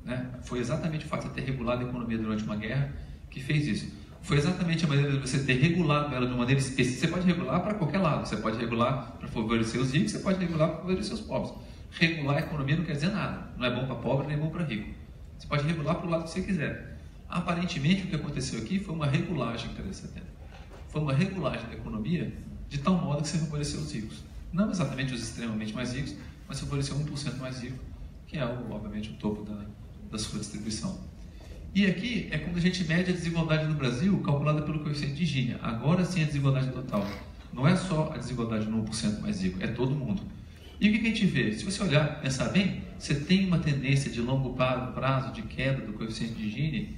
Né? Foi exatamente o fato de ter regulado a economia durante uma guerra que fez isso. Foi exatamente a maneira de você ter regulado ela de uma maneira específica. Você pode regular para qualquer lado. Você pode regular para favorecer os ricos, você pode regular para favorecer os pobres. Regular a economia não quer dizer nada. Não é bom para pobre, nem bom para rico. Você pode regular para o lado que você quiser. Aparentemente, o que aconteceu aqui foi uma regulagem, foi uma regulagem da economia de tal modo que você favoreceu os ricos. Não exatamente os extremamente mais ricos, mas favoreceu 1% mais rico, que é, obviamente, o topo da sua distribuição. E aqui é quando a gente mede a desigualdade no Brasil, calculada pelo coeficiente de Gini. Agora sim a desigualdade total. Não é só a desigualdade no 1% mais rico, é todo mundo. E o que a gente vê? Se você olhar, pensar bem, você tem uma tendência de longo prazo de queda do coeficiente de Gini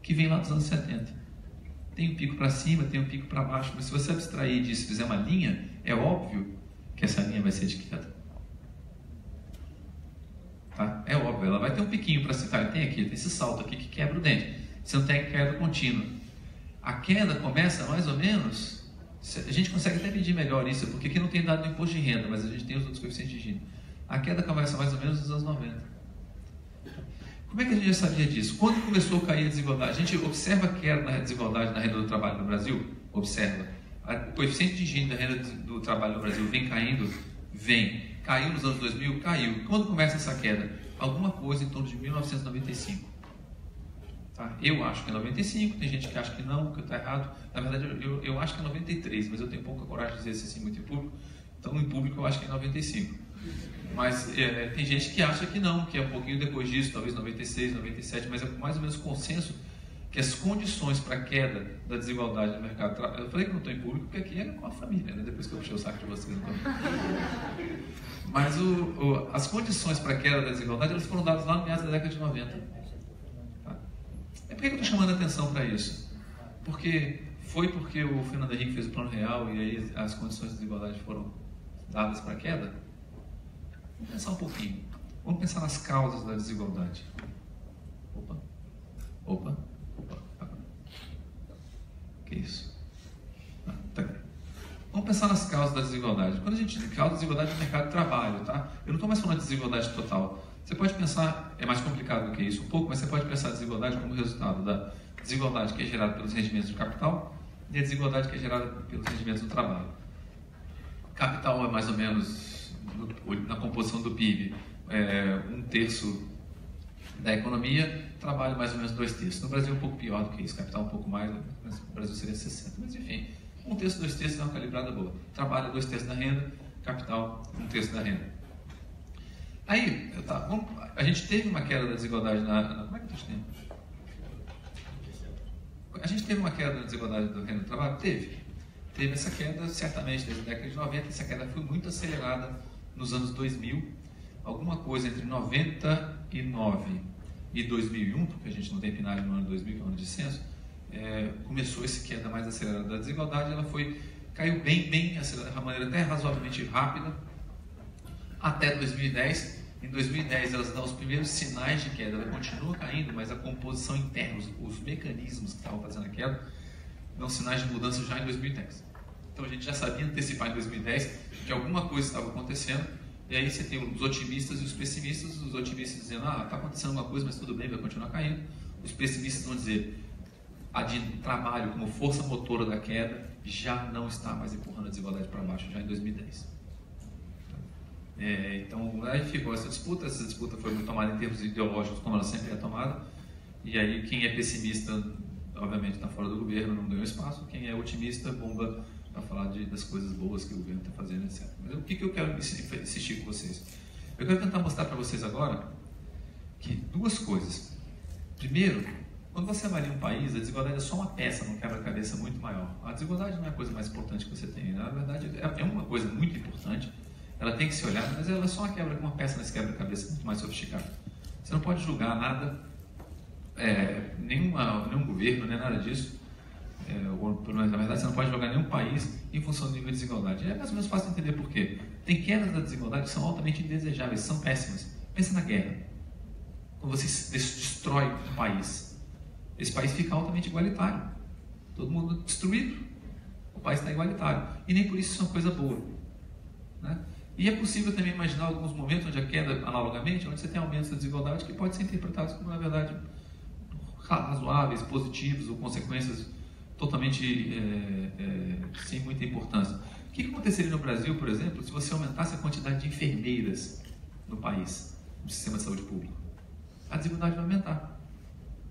que vem lá dos anos 70. Tem um pico para cima, tem um pico para baixo, mas se você abstrair disso e fizer uma linha, é óbvio que essa linha vai ser de queda. Tá? É óbvio, ela vai ter um piquinho para citar. Tem esse salto aqui que quebra o dente. Você não tem queda contínua. A queda começa mais ou menos... A gente consegue até medir melhor isso, porque aqui não tem dado do imposto de renda, mas a gente tem os outros coeficientes de Gini. A queda começa mais ou menos nos anos 90. Como é que a gente já sabia disso? Quando começou a cair a desigualdade? A gente observa a queda na desigualdade na renda do trabalho no Brasil? Observa. O coeficiente de Gini da renda do trabalho no Brasil vem caindo? Vem. Caiu nos anos 2000? Caiu. Quando começa essa queda? Alguma coisa em torno de 1995. Tá? Eu acho que é 95, tem gente que acha que não, que está errado. Na verdade, eu acho que é 93, mas eu tenho pouca coragem de dizer isso assim muito em público. Então, em público, eu acho que é 95. Mas tem gente que acha que não, que é um pouquinho depois disso, talvez 96, 97, mas é mais ou menos consenso que as condições para a queda da desigualdade no mercado de trabalho... Eu falei que não estou em público porque aqui é com a família, né? Depois que eu puxei o saco de vocês. Então... Mas as condições para a queda da desigualdade elas foram dadas lá no meados da década de 90. Por que eu estou chamando a atenção para isso? Porque o Fernando Henrique fez o Plano Real e aí as condições de desigualdade foram dadas para a queda? Vamos pensar um pouquinho. Vamos pensar nas causas da desigualdade. Opa. Opa. Que isso? Tá. Vamos pensar nas causas da desigualdade. Quando a gente diz causa da desigualdade no mercado de trabalho, tá? Eu não estou mais falando de desigualdade total. Você pode pensar, é mais complicado do que isso um pouco, mas você pode pensar a desigualdade como resultado da desigualdade que é gerada pelos rendimentos do capital e a desigualdade que é gerada pelos rendimentos do trabalho. Capital é mais ou menos, na composição do PIB, 1/3 da economia, trabalho mais ou menos 2/3. No Brasil é um pouco pior do que isso, capital um pouco mais, mas no Brasil seria 60%. Mas enfim, 1/3, 2/3 é uma calibrada boa. Trabalho é 2/3 da renda, capital 1/3 da renda. Aí, a gente teve uma queda da desigualdade como é que eu estou tempo? A gente teve uma queda da desigualdade do renda do trabalho? Teve essa queda, certamente, desde a década de 90, essa queda foi muito acelerada nos anos 2000, alguma coisa entre 99 e 2001, porque a gente não tem PNAD no ano 2000, que é o ano de censo, começou essa queda mais acelerada da desigualdade, ela caiu bem acelerada, de uma maneira até razoavelmente rápida, até 2010. Em 2010 elas dão os primeiros sinais de queda, ela continua caindo, mas a composição interna, os mecanismos que estavam fazendo a queda, dão sinais de mudança já em 2010. Então a gente já sabia antecipar em 2010 que alguma coisa estava acontecendo, e aí você tem os otimistas e os pessimistas, os otimistas dizendo, está acontecendo alguma coisa, mas tudo bem, vai continuar caindo. Os pessimistas vão dizer, a de trabalho como força motora da queda já não está mais empurrando a desigualdade para baixo, já em 2010. Então aí ficou essa disputa foi muito tomada em termos ideológicos, como ela sempre é tomada, e aí quem é pessimista, obviamente está fora do governo, não ganhou espaço, quem é otimista bomba para falar das coisas boas que o governo está fazendo, etc. Mas o que eu quero insistir com vocês? Eu quero tentar mostrar para vocês agora que duas coisas. Primeiro, quando você avalia um país, a desigualdade é só uma peça num quebra-cabeça muito maior. A desigualdade não é a coisa mais importante que você tem, na verdade é uma coisa muito importante, ela tem que se olhar, mas ela é só uma peça nesse quebra-cabeça muito mais sofisticado. Você não pode julgar nada, nenhum governo, nem nada disso, na verdade você não pode julgar nenhum país em função do nível de desigualdade. É mais ou menos fácil entender por quê. Tem quedas da desigualdade que são altamente indesejáveis, são péssimas. Pensa na guerra. Quando você destrói um país, esse país fica altamente igualitário. Todo mundo destruído, o país está igualitário. E nem por isso é uma coisa boa, né? E é possível também imaginar alguns momentos onde a queda, analogamente, onde você tem aumentos da desigualdade que podem ser interpretados como, na verdade, razoáveis, positivos ou consequências totalmente sem muita importância. O que aconteceria no Brasil, por exemplo, se você aumentasse a quantidade de enfermeiras no país, no sistema de saúde público? A desigualdade vai aumentar,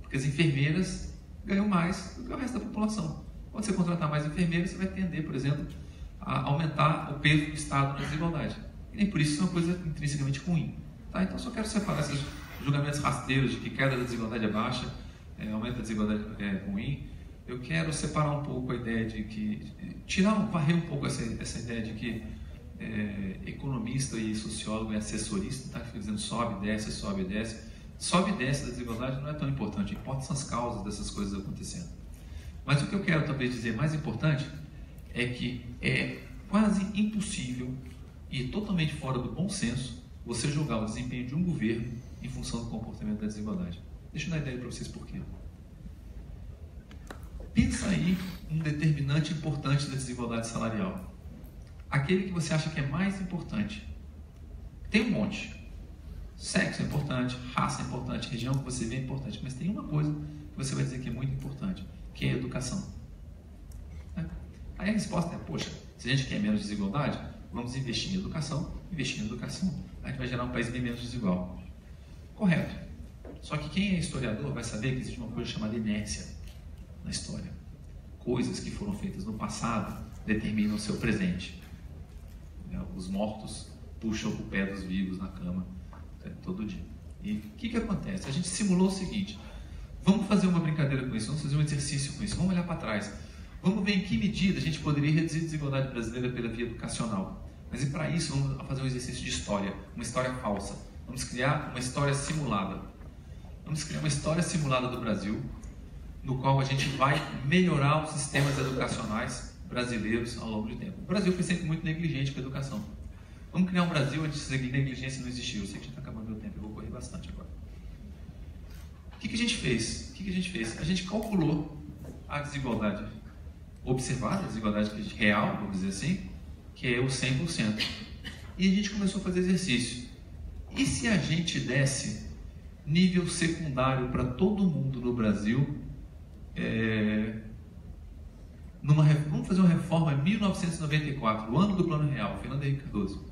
porque as enfermeiras ganham mais do que o resto da população. Quando você contratar mais enfermeiras, você vai tender, por exemplo, a aumentar o peso do Estado na desigualdade. E nem por isso é uma coisa intrinsecamente ruim. Tá? Então, só quero separar esses julgamentos rasteiros de que queda da desigualdade é baixa, aumento da desigualdade é ruim. Eu quero separar um pouco a ideia de que... varrer um pouco essa ideia de que economista e sociólogo é assessorista, tá? Fica dizendo sobe, desce, sobe, desce. Sobe e desce da desigualdade não é tão importante, importa são as causas dessas coisas acontecendo. Mas o que eu quero talvez dizer mais importante é que é quase impossível e totalmente fora do bom senso você julgar o desempenho de um governo em função do comportamento da desigualdade. Deixa eu dar ideia para vocês por quê. Pensa aí um determinante importante da desigualdade salarial. Aquele que você acha que é mais importante. Tem um monte. Sexo é importante, raça é importante, região que você vê é importante, mas tem uma coisa que você vai dizer que é muito importante, que é a educação. Aí a resposta é, poxa, se a gente quer menos desigualdade, vamos investir em educação, a gente vai gerar um país bem menos desigual. Correto. Só que quem é historiador vai saber que existe uma coisa chamada inércia na história. Coisas que foram feitas no passado determinam o seu presente. Os mortos puxam o pé dos vivos na cama todo dia. E o que acontece? A gente simulou o seguinte, vamos fazer uma brincadeira com isso, vamos fazer um exercício com isso, vamos olhar para trás. Vamos ver em que medida a gente poderia reduzir a desigualdade brasileira pela via educacional. Mas e para isso vamos fazer um exercício de história, uma história falsa. Vamos criar uma história simulada. Vamos criar uma história simulada do Brasil, no qual a gente vai melhorar os sistemas educacionais brasileiros ao longo do tempo. O Brasil foi sempre muito negligente com a educação. Vamos criar um Brasil onde essa negligência não existiu. Eu sei que já está acabando o meu tempo, eu vou correr bastante agora. O que a gente fez? A gente calculou a desigualdade observada, a desigualdade real, vamos dizer assim, que é o 100%. E a gente começou a fazer exercício. E se a gente desse nível secundário para todo mundo no Brasil, vamos fazer uma reforma em 1994, o ano do Plano Real, Fernando Henrique Cardoso.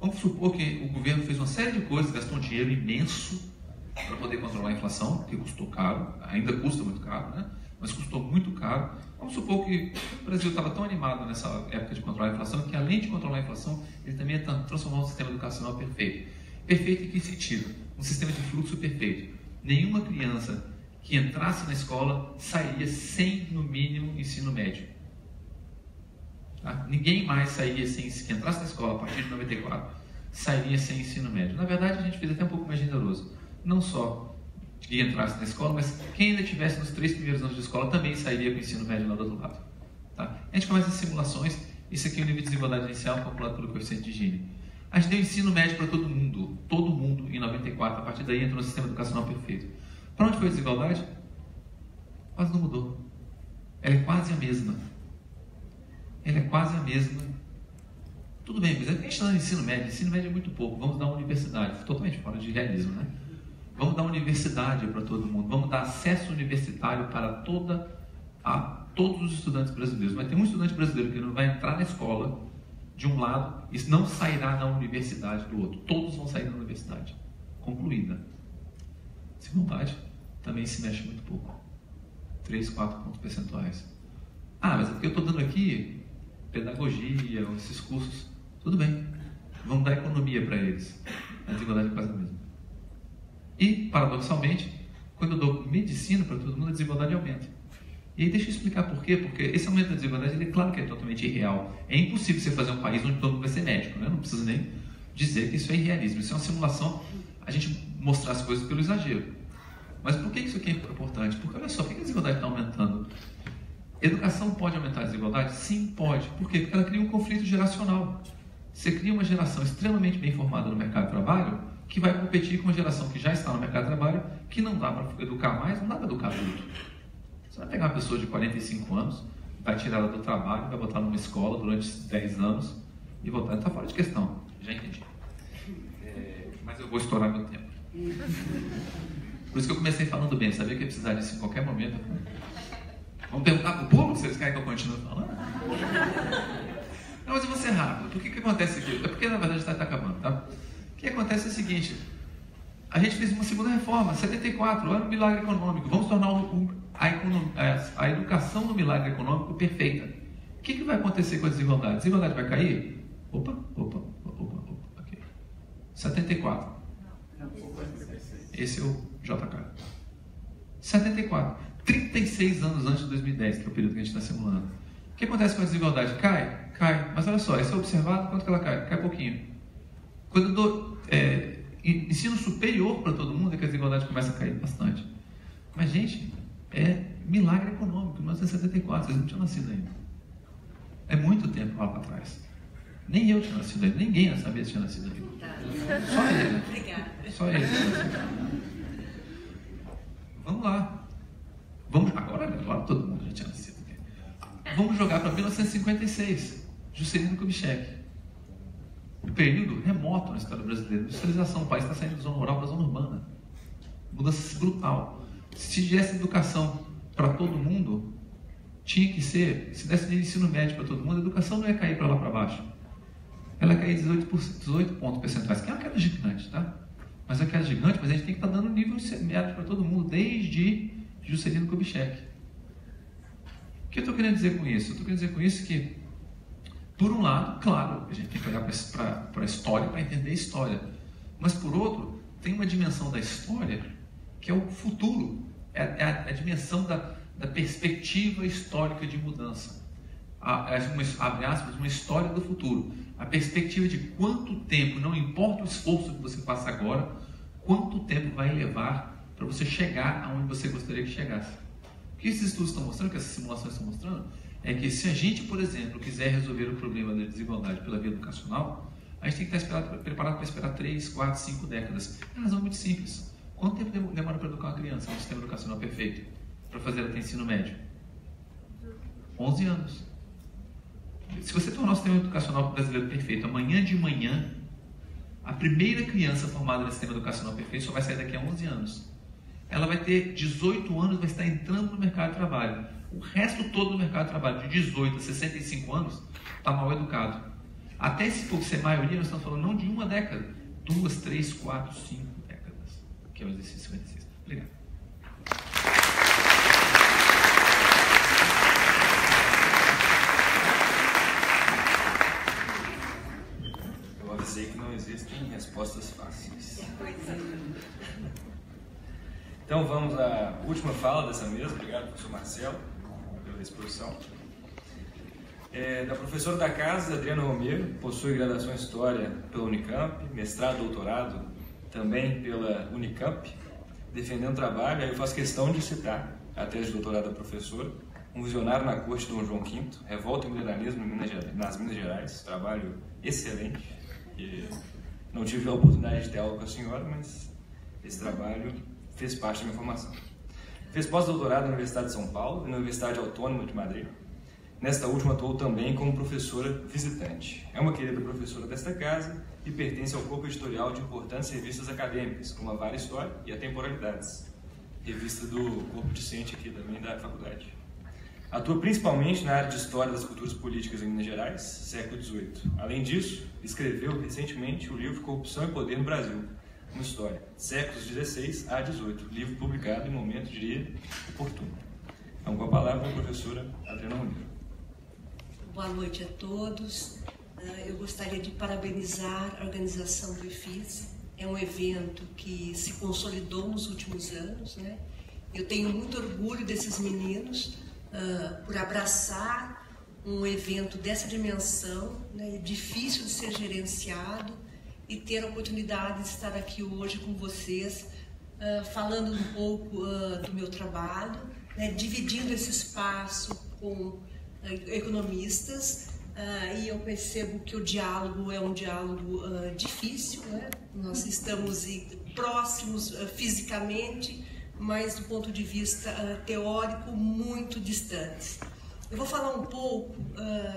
Vamos supor que o governo fez uma série de coisas, gastou um dinheiro imenso para poder controlar a inflação, que custou caro, ainda custa muito caro, né? Mas custou muito caro. Vamos supor que o Brasil estava tão animado nessa época de controlar a inflação, que além de controlar a inflação, ele também ia transformar um sistema educacional perfeito. Perfeito em que sentido? Um sistema de fluxo perfeito. Nenhuma criança que entrasse na escola sairia sem, no mínimo, ensino médio. Tá? Ninguém mais sairia sem, que entrasse na escola a partir de 94, sairia sem ensino médio. Na verdade, a gente fez até um pouco mais generoso. Não só que entrasse na escola, mas quem ainda estivesse nos 3 primeiros anos de escola também sairia com o ensino médio lá do outro lado. Tá? A gente começa as simulações, isso aqui é o nível de desigualdade inicial calculado pelo coeficiente de Gini. A gente deu ensino médio para todo mundo em 94, a partir daí entrou no sistema educacional perfeito. Para onde foi a desigualdade? Quase não mudou. Ela é quase a mesma. Tudo bem, mas a gente está no ensino médio é muito pouco, vamos dar uma universidade, totalmente fora de realismo, né? Vamos dar universidade para todo mundo, vamos dar acesso universitário para todos os estudantes brasileiros. Mas tem um estudante brasileiro que não vai entrar na escola de um lado e não sairá da universidade do outro. Todos vão sair da universidade, concluída. Desigualdade também se mexe muito pouco. 3, 4 pontos percentuais. Mas é porque eu estou dando aqui pedagogia, esses cursos. Tudo bem, vamos dar economia para eles. A desigualdade é quase a mesma. E, paradoxalmente, quando eu dou medicina para todo mundo, a desigualdade aumenta. E aí deixa eu explicar por quê. Porque esse aumento da desigualdade, ele é claro que é totalmente irreal. É impossível você fazer um país onde todo mundo vai ser médico, né? Não precisa nem dizer que isso é irrealismo. Isso é uma simulação, a gente mostrar as coisas pelo exagero. Mas por que isso aqui é importante? Porque olha só, por que a desigualdade está aumentando? Educação pode aumentar a desigualdade? Sim, pode. Por quê? Porque ela cria um conflito geracional. Você cria uma geração extremamente bem formada no mercado de trabalho, que vai competir com uma geração que já está no mercado de trabalho, que não dá para educar mais, não dá para educar adulto. Você vai pegar uma pessoa de 45 anos, vai tirar ela do trabalho, vai botar numa escola durante 10 anos e voltar. Está fora de questão. Já entendi. Mas eu vou estourar meu tempo. Por isso que eu comecei falando bem. Sabia que ia precisar disso em qualquer momento. Vamos perguntar para o público se eles querem que eu continue falando? Não, mas eu vou ser rápido. Por que acontece aqui? É porque na verdade está acabando, tá? O que acontece é o seguinte: a gente fez uma segunda reforma, 74, olha o milagre econômico. Vamos tornar a educação no milagre econômico perfeita. O que vai acontecer com a desigualdade? A desigualdade vai cair? Opa, aqui. 74. Esse é o JK. 74. 36 anos antes de 2010, que é o período que a gente está simulando. O que acontece com a desigualdade? Cai. Mas olha só, isso é observado, quanto que ela cai? Cai pouquinho. Quando eu dou ensino superior para todo mundo, é que a desigualdade começa a cair bastante. Mas, gente, é milagre econômico, 1974, vocês não tinham nascido ainda. É muito tempo lá para trás. Nem eu tinha nascido ainda, ninguém na sabia se tinha nascido ainda. Só ele. Obrigada. Só ele. Vamos lá. Agora todo mundo já tinha nascido. Vamos jogar para 1956, Juscelino Kubitschek. Um período remoto na história brasileira. Industrialização, o país está saindo da zona rural para a zona urbana. Mudança brutal. Se tivesse educação para todo mundo, tinha que ser, se desse ensino médio para todo mundo, a educação não ia cair para lá para baixo. Ela ia cair 18 pontos percentuais, que é uma queda gigante, tá? Mas é uma queda gigante, mas a gente tem que estar dando nível médio para todo mundo, desde Juscelino Kubitschek. O que eu estou querendo dizer com isso? Eu estou querendo dizer com isso que, por um lado, claro, a gente tem que olhar para a história para entender a história. Mas, por outro, tem uma dimensão da história que é o futuro. É a dimensão da perspectiva histórica de mudança. Abre aspas, uma história do futuro. A perspectiva de quanto tempo, não importa o esforço que você faça agora, quanto tempo vai levar para você chegar aonde você gostaria que chegasse. O que esses estudos estão mostrando, que essas simulações estão mostrando, é que se a gente, por exemplo, quiser resolver o problema da desigualdade pela via educacional, a gente tem que estar preparado para esperar 3, 4, 5 décadas. É uma razão muito simples. Quanto tempo demora para educar uma criança no sistema educacional perfeito? Para fazer até ensino médio? 11 anos. Se você tornar o sistema educacional brasileiro perfeito amanhã de manhã, a primeira criança formada no sistema educacional perfeito só vai sair daqui a 11 anos. Ela vai ter 18 anos, vai estar entrando no mercado de trabalho. O resto todo do mercado de trabalho, de 18 a 65 anos, está mal educado. Até esse povo ser maioria, nós estamos falando não de uma década, 2, 3, 4, 5 décadas, que é o exercício 56. Obrigado. Eu avisei que não existem respostas fáceis. Então vamos à última fala dessa mesa. Obrigado, professor Marcelo, pela exposição. Da professora da casa, Adriana Romero, possui graduação em História pela Unicamp, mestrado, doutorado também pela Unicamp, defendendo trabalho. Aí eu faço questão de citar a tese de doutorado da professora, Um visionário na corte de Dom João V, revolta e militarismo nas Minas Gerais, trabalho excelente, que não tive a oportunidade de ter aula com a senhora, mas esse trabalho fez parte da minha formação. Fez pós-doutorado na Universidade de São Paulo e na Universidade Autônoma de Madrid. Nesta última atuou também como professora visitante. É uma querida professora desta casa e pertence ao corpo editorial de importantes revistas acadêmicas, como a Vara História e a Temporalidades, revista do corpo discente aqui também da faculdade. Atua principalmente na área de História das Culturas Políticas em Minas Gerais, século XVIII. Além disso, escreveu recentemente o livro Corrupção e Poder no Brasil, uma história, séculos XVI a XVIII, livro publicado em momento, diria, oportuno. Então, com a palavra, a professora Adriana Romero. Boa noite a todos. Eu gostaria de parabenizar a organização do IFIS. É um evento que se consolidou nos últimos anos, né? Eu tenho muito orgulho desses meninos por abraçar um evento dessa dimensão, né? Difícil de ser gerenciado, e ter a oportunidade de estar aqui hoje com vocês, falando um pouco do meu trabalho, né? Dividindo esse espaço com economistas, e eu percebo que o diálogo é um diálogo difícil, né? Nós estamos próximos fisicamente, mas do ponto de vista teórico muito distantes. Eu vou falar um pouco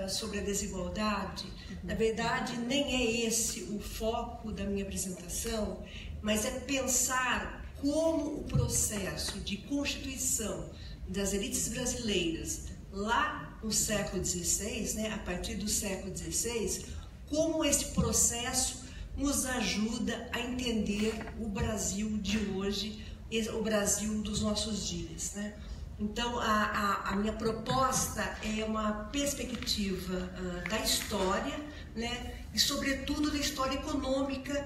sobre a desigualdade. Na verdade, nem é esse o foco da minha apresentação, mas é pensar como o processo de constituição das elites brasileiras lá no século XVI, né, a partir do século XVI, como esse processo nos ajuda a entender o Brasil de hoje, o Brasil dos nossos dias, né? Então, a minha proposta é uma perspectiva da história, né, e sobretudo da história econômica,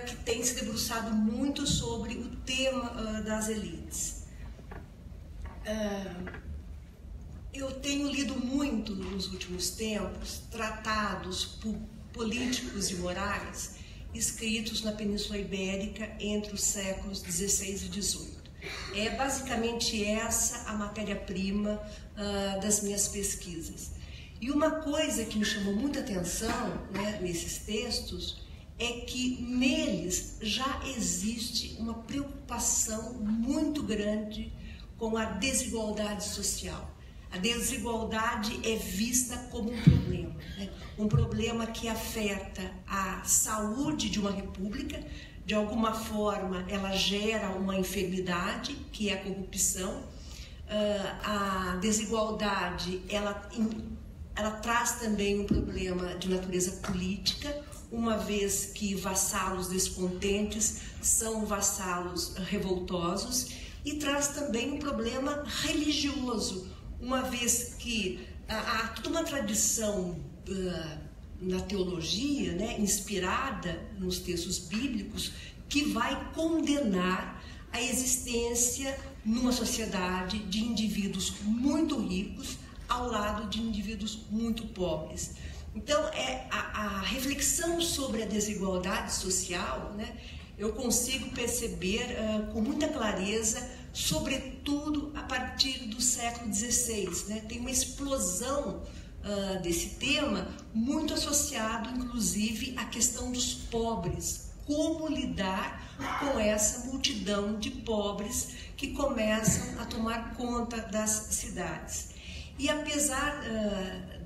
que tem se debruçado muito sobre o tema das elites. Eu tenho lido muito nos últimos tempos tratados políticos e morais escritos na Península Ibérica entre os séculos XVI e XVIII. É basicamente essa a matéria-prima das minhas pesquisas. E uma coisa que me chamou muita atenção, né, nesses textos é que neles já existe uma preocupação muito grande com a desigualdade social. A desigualdade é vista como um problema, né? Um problema que afeta a saúde de uma república. De alguma forma, ela gera uma enfermidade, que é a corrupção. A desigualdade, ela traz também um problema de natureza política, uma vez que vassalos descontentes são vassalos revoltosos, e traz também um problema religioso, uma vez que há toda uma tradição na teologia, né, inspirada nos textos bíblicos, que vai condenar a existência numa sociedade de indivíduos muito ricos ao lado de indivíduos muito pobres. Então, a reflexão sobre a desigualdade social, né, eu consigo perceber com muita clareza, sobretudo a partir do século XVI, né? Tem uma explosão desse tema, muito associado, inclusive, à questão dos pobres, como lidar com essa multidão de pobres que começam a tomar conta das cidades. E apesar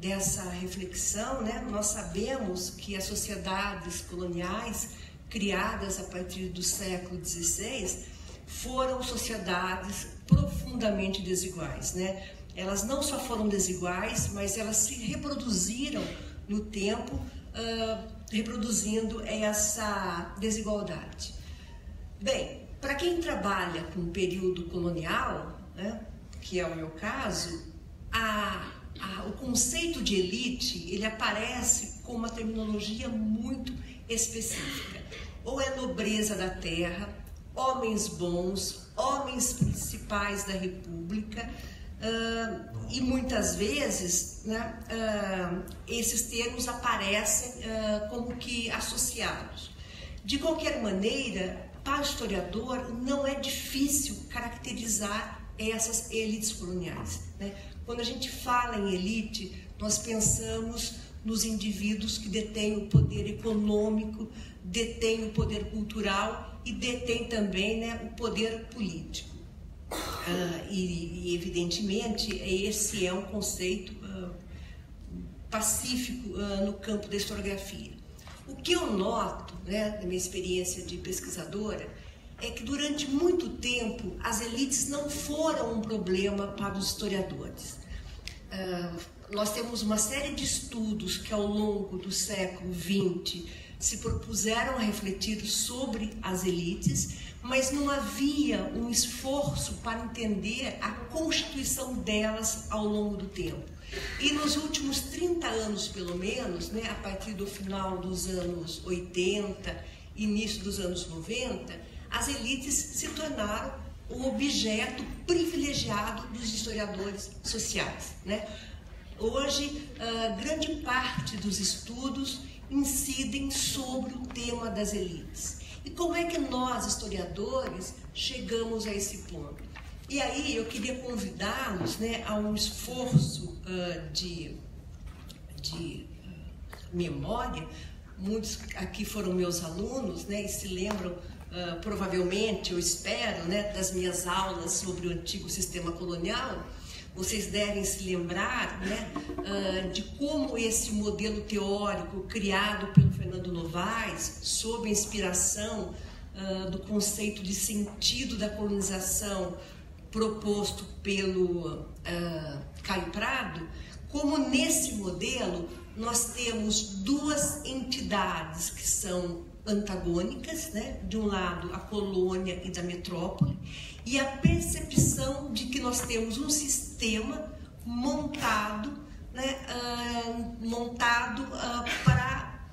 dessa reflexão, né, nós sabemos que as sociedades coloniais criadas a partir do século XVI foram sociedades profundamente desiguais, né? Elas não só foram desiguais, mas elas se reproduziram no tempo, reproduzindo essa desigualdade. Bem, para quem trabalha com o período colonial, né, que é o meu caso, o conceito de elite, ele aparece com uma terminologia muito específica. Ou é nobreza da terra, homens bons, homens principais da república, e muitas vezes, né, esses termos aparecem como que associados. De qualquer maneira, para o historiador não é difícil caracterizar essas elites coloniais, né? Quando a gente fala em elite, nós pensamos nos indivíduos que detêm o poder econômico, detêm o poder cultural e detêm também, né, o poder político. E evidentemente, esse é um conceito pacífico no campo da historiografia. O que eu noto, né, da minha experiência de pesquisadora, é que durante muito tempo as elites não foram um problema para os historiadores. Nós temos uma série de estudos que ao longo do século XX se propuseram a refletir sobre as elites, mas não havia um esforço para entender a constituição delas ao longo do tempo. E nos últimos 30 anos, pelo menos, né, a partir do final dos anos 80, início dos anos 90, as elites se tornaram o objeto privilegiado dos historiadores sociais, né? Hoje, grande parte dos estudos incidem sobre o tema das elites. E como é que nós, historiadores, chegamos a esse ponto? E aí eu queria convidá-los, né, a um esforço de memória. Muitos aqui foram meus alunos, né, e se lembram, provavelmente, eu espero, né, das minhas aulas sobre o antigo sistema colonial. Vocês devem se lembrar, né, de como esse modelo teórico criado pelo Fernando Novaes, sob a inspiração do conceito de sentido da colonização proposto pelo Caio Prado, como nesse modelo nós temos duas entidades que são antagônicas, né? De um lado a colônia e da metrópole, e a percepção de que nós temos um sistema montado, né, para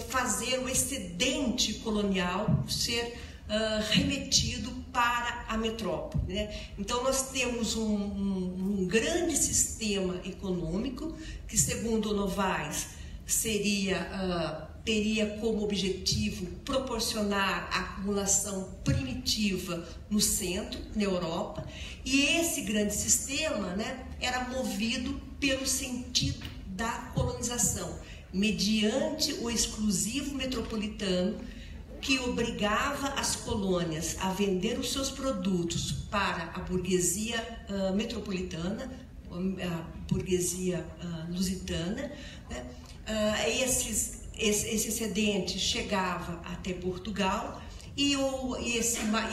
fazer o excedente colonial ser remetido para a metrópole, né? Então nós temos um grande sistema econômico que, segundo Novaes, teria como objetivo proporcionar a acumulação primitiva no centro, na Europa, e esse grande sistema, né, era movido pelo sentido da colonização, mediante o exclusivo metropolitano, que obrigava as colônias a vender os seus produtos para a burguesia metropolitana, a burguesia lusitana, né? Esse excedente chegava até Portugal e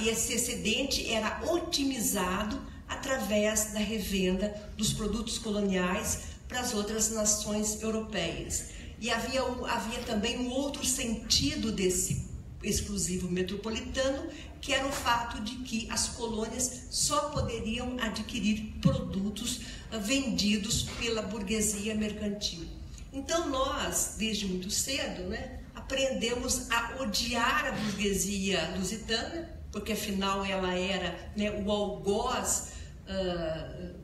esse excedente era otimizado através da revenda dos produtos coloniais para as outras nações europeias. E havia também um outro sentido desse exclusivo metropolitano, que era o fato de que as colônias só poderiam adquirir produtos vendidos pela burguesia mercantil. Então nós, desde muito cedo, né, aprendemos a odiar a burguesia lusitana, porque afinal ela era, né, o algoz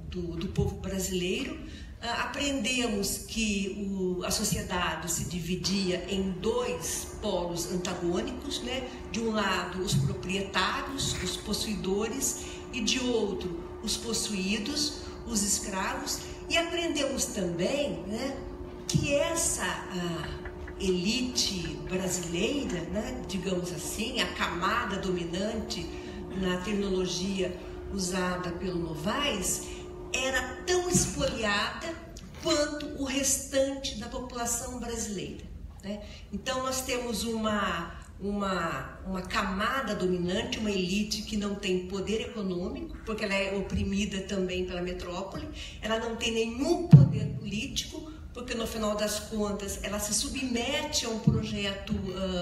do povo brasileiro. Aprendemos que a sociedade se dividia em dois polos antagônicos, né? De um lado os proprietários, os possuidores, e de outro os possuídos, os escravos. E aprendemos também, né, que elite brasileira, né, digamos assim, a camada dominante na terminologia usada pelo Novaes, era tão espoliada quanto o restante da população brasileira, né? Então nós temos uma camada dominante, uma elite que não tem poder econômico, porque ela é oprimida também pela metrópole, ela não tem nenhum poder político, porque no final das contas ela se submete a um projeto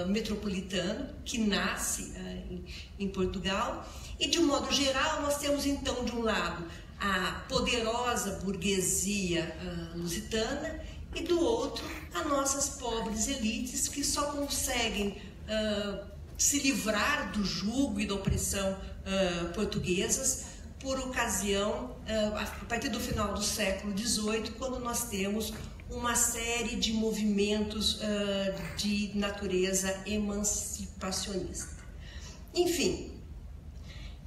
metropolitano que nasce em Portugal. E de um modo geral nós temos então de um lado a poderosa burguesia lusitana e do outro as nossas pobres elites que só conseguem se livrar do jugo e da opressão portuguesas por ocasião, a partir do final do século XVIII, quando nós temos uma série de movimentos de natureza emancipacionista. Enfim,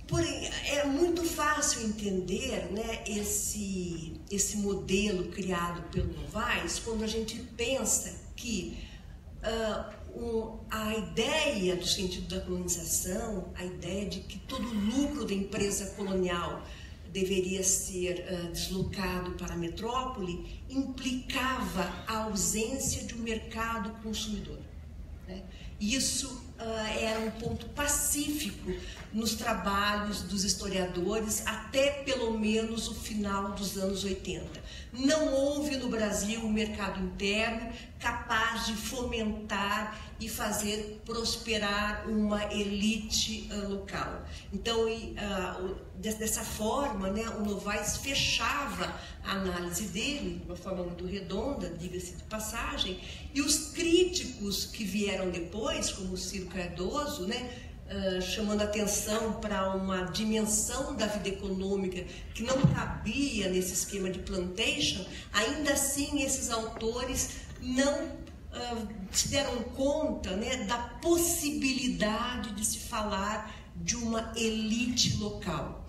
porém, é muito fácil entender, né, esse modelo criado pelo Novaes quando a gente pensa que a ideia do sentido da colonização, a ideia de que todo o lucro da empresa colonial deveria ser deslocado para a metrópole, implicava a ausência de um mercado consumidor, né? Isso era um ponto pacífico nos trabalhos dos historiadores até pelo menos o final dos anos 80. Não houve no Brasil um mercado interno capaz de fomentar e fazer prosperar uma elite local. Então, dessa forma, né, o Novaes fechava a análise dele de uma forma muito redonda, diga-se de passagem, e os críticos que vieram depois, como o Ciro Cardoso, né, chamando atenção para uma dimensão da vida econômica que não cabia nesse esquema de plantation, ainda assim esses autores não se deram conta, né, da possibilidade de se falar de uma elite local.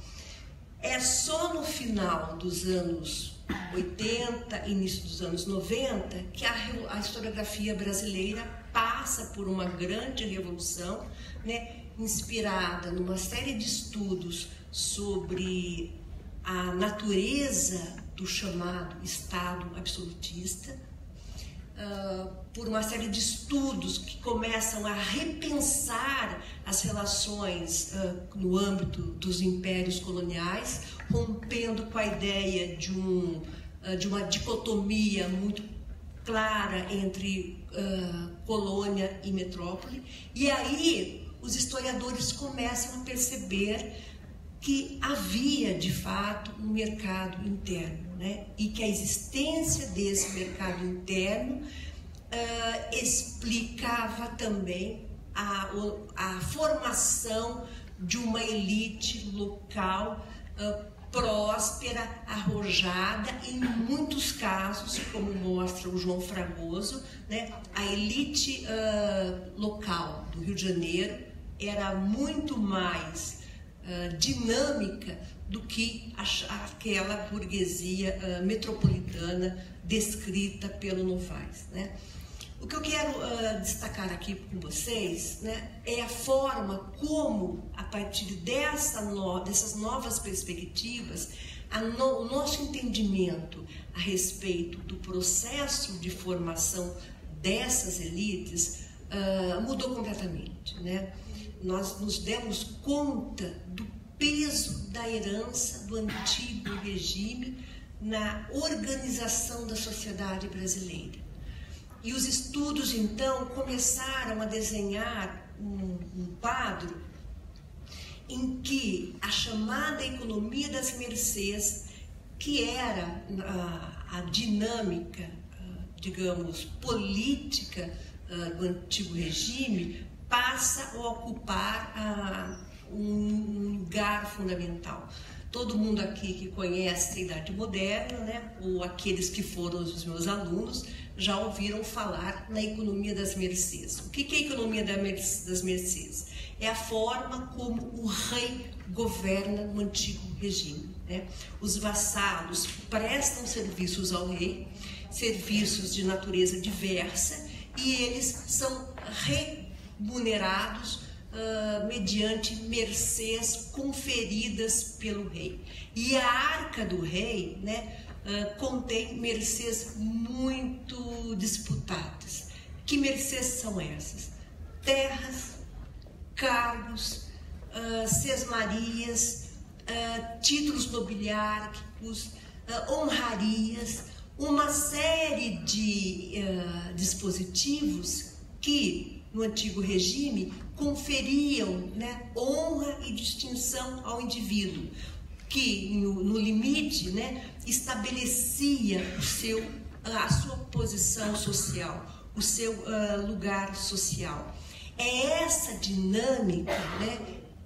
É só no final dos anos 80, início dos anos 90, que a historiografia brasileira passa por uma grande revolução, né, inspirada numa série de estudos sobre a natureza do chamado Estado absolutista, por uma série de estudos que começam a repensar as relações no âmbito dos impérios coloniais, rompendo com a ideia de uma dicotomia muito clara entre colônia e metrópole. E aí os historiadores começam a perceber que havia, de fato, um mercado interno, né? E que a existência desse mercado interno explicava também a formação de uma elite local próspera, arrojada, em muitos casos, como mostra o João Fragoso, né? A elite local do Rio de Janeiro era muito mais dinâmica do que aquela burguesia metropolitana descrita pelo Novaes, né? O que eu quero destacar aqui com vocês, né, é a forma como, a partir dessas novas perspectivas, o nosso entendimento a respeito do processo de formação dessas elites mudou completamente, né? Nós nos demos conta do peso da herança do antigo regime na organização da sociedade brasileira. E os estudos, então, começaram a desenhar um quadro em que a chamada economia das mercês, que era a dinâmica, digamos, política do antigo regime, passa a ocupar um lugar fundamental. Todo mundo aqui que conhece a Idade Moderna, né, ou aqueles que foram os meus alunos, já ouviram falar na economia das mercês. O que é a economia das mercês? É a forma como o rei governa no antigo regime, né? Os vassalos prestam serviços ao rei, serviços de natureza diversa, e eles são remunerados mediante mercês conferidas pelo rei. E a arca do rei, né, contém mercês muito disputadas. Que mercês são essas? Terras, cargos, sesmarias, títulos nobiliárquicos, honrarias, uma série de dispositivos que, no antigo regime, conferiam, né, honra e distinção ao indivíduo, que, no limite, né, estabelecia a sua posição social, o seu lugar social. É essa dinâmica, né,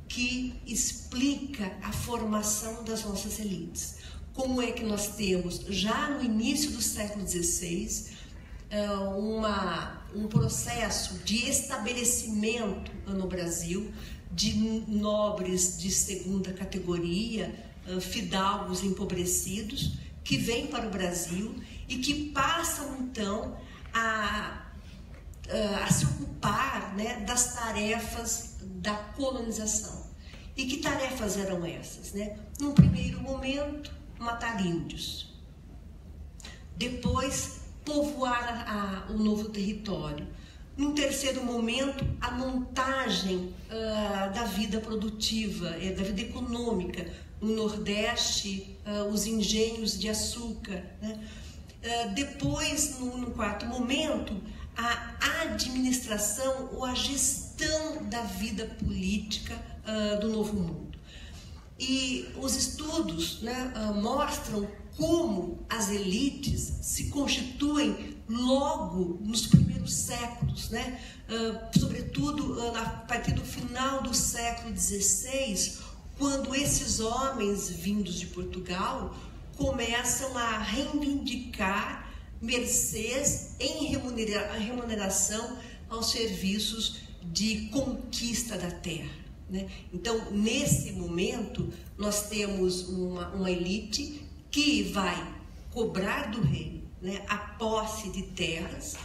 que explica a formação das nossas elites. Como é que nós temos, já no início do século XVI, um processo de estabelecimento no Brasil de nobres de segunda categoria, fidalgos empobrecidos, que vêm para o Brasil e que passam, então, a se ocupar, né, das tarefas da colonização. E que tarefas eram essas, né? Num primeiro momento, matar índios. Depois, povoar o novo território. Num terceiro momento, a montagem da vida produtiva, da vida econômica. No Nordeste, os engenhos de açúcar, né? Depois, no quarto momento, a administração ou a gestão da vida política do Novo Mundo. E os estudos, né, mostram como as elites se constituem logo nos primeiros séculos, né? Sobretudo a partir do final do século XVI, quando esses homens vindos de Portugal começam a reivindicar mercês em remuneração aos serviços de conquista da terra, né? Então, nesse momento, nós temos uma elite que vai cobrar do rei, né, a posse de terras,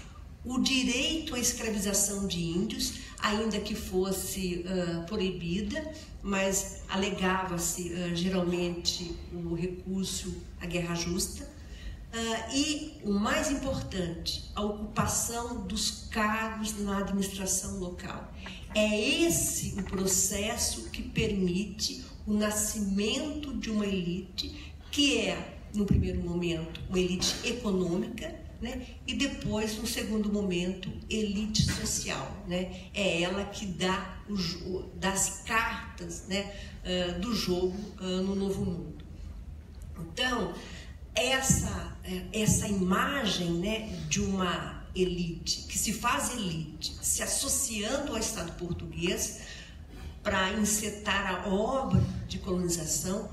o direito à escravização de índios, ainda que fosse proibida, mas alegava-se geralmente o recurso à guerra justa. E o mais importante, a ocupação dos cargos na administração local. É esse o processo que permite o nascimento de uma elite que é, no primeiro momento, uma elite econômica, né? E depois, no segundo momento, elite social, né? É ela que dá das cartas, né, do jogo no Novo Mundo. Então, essa imagem, né, de uma elite, que se faz elite, se associando ao Estado português para encetar a obra de colonização,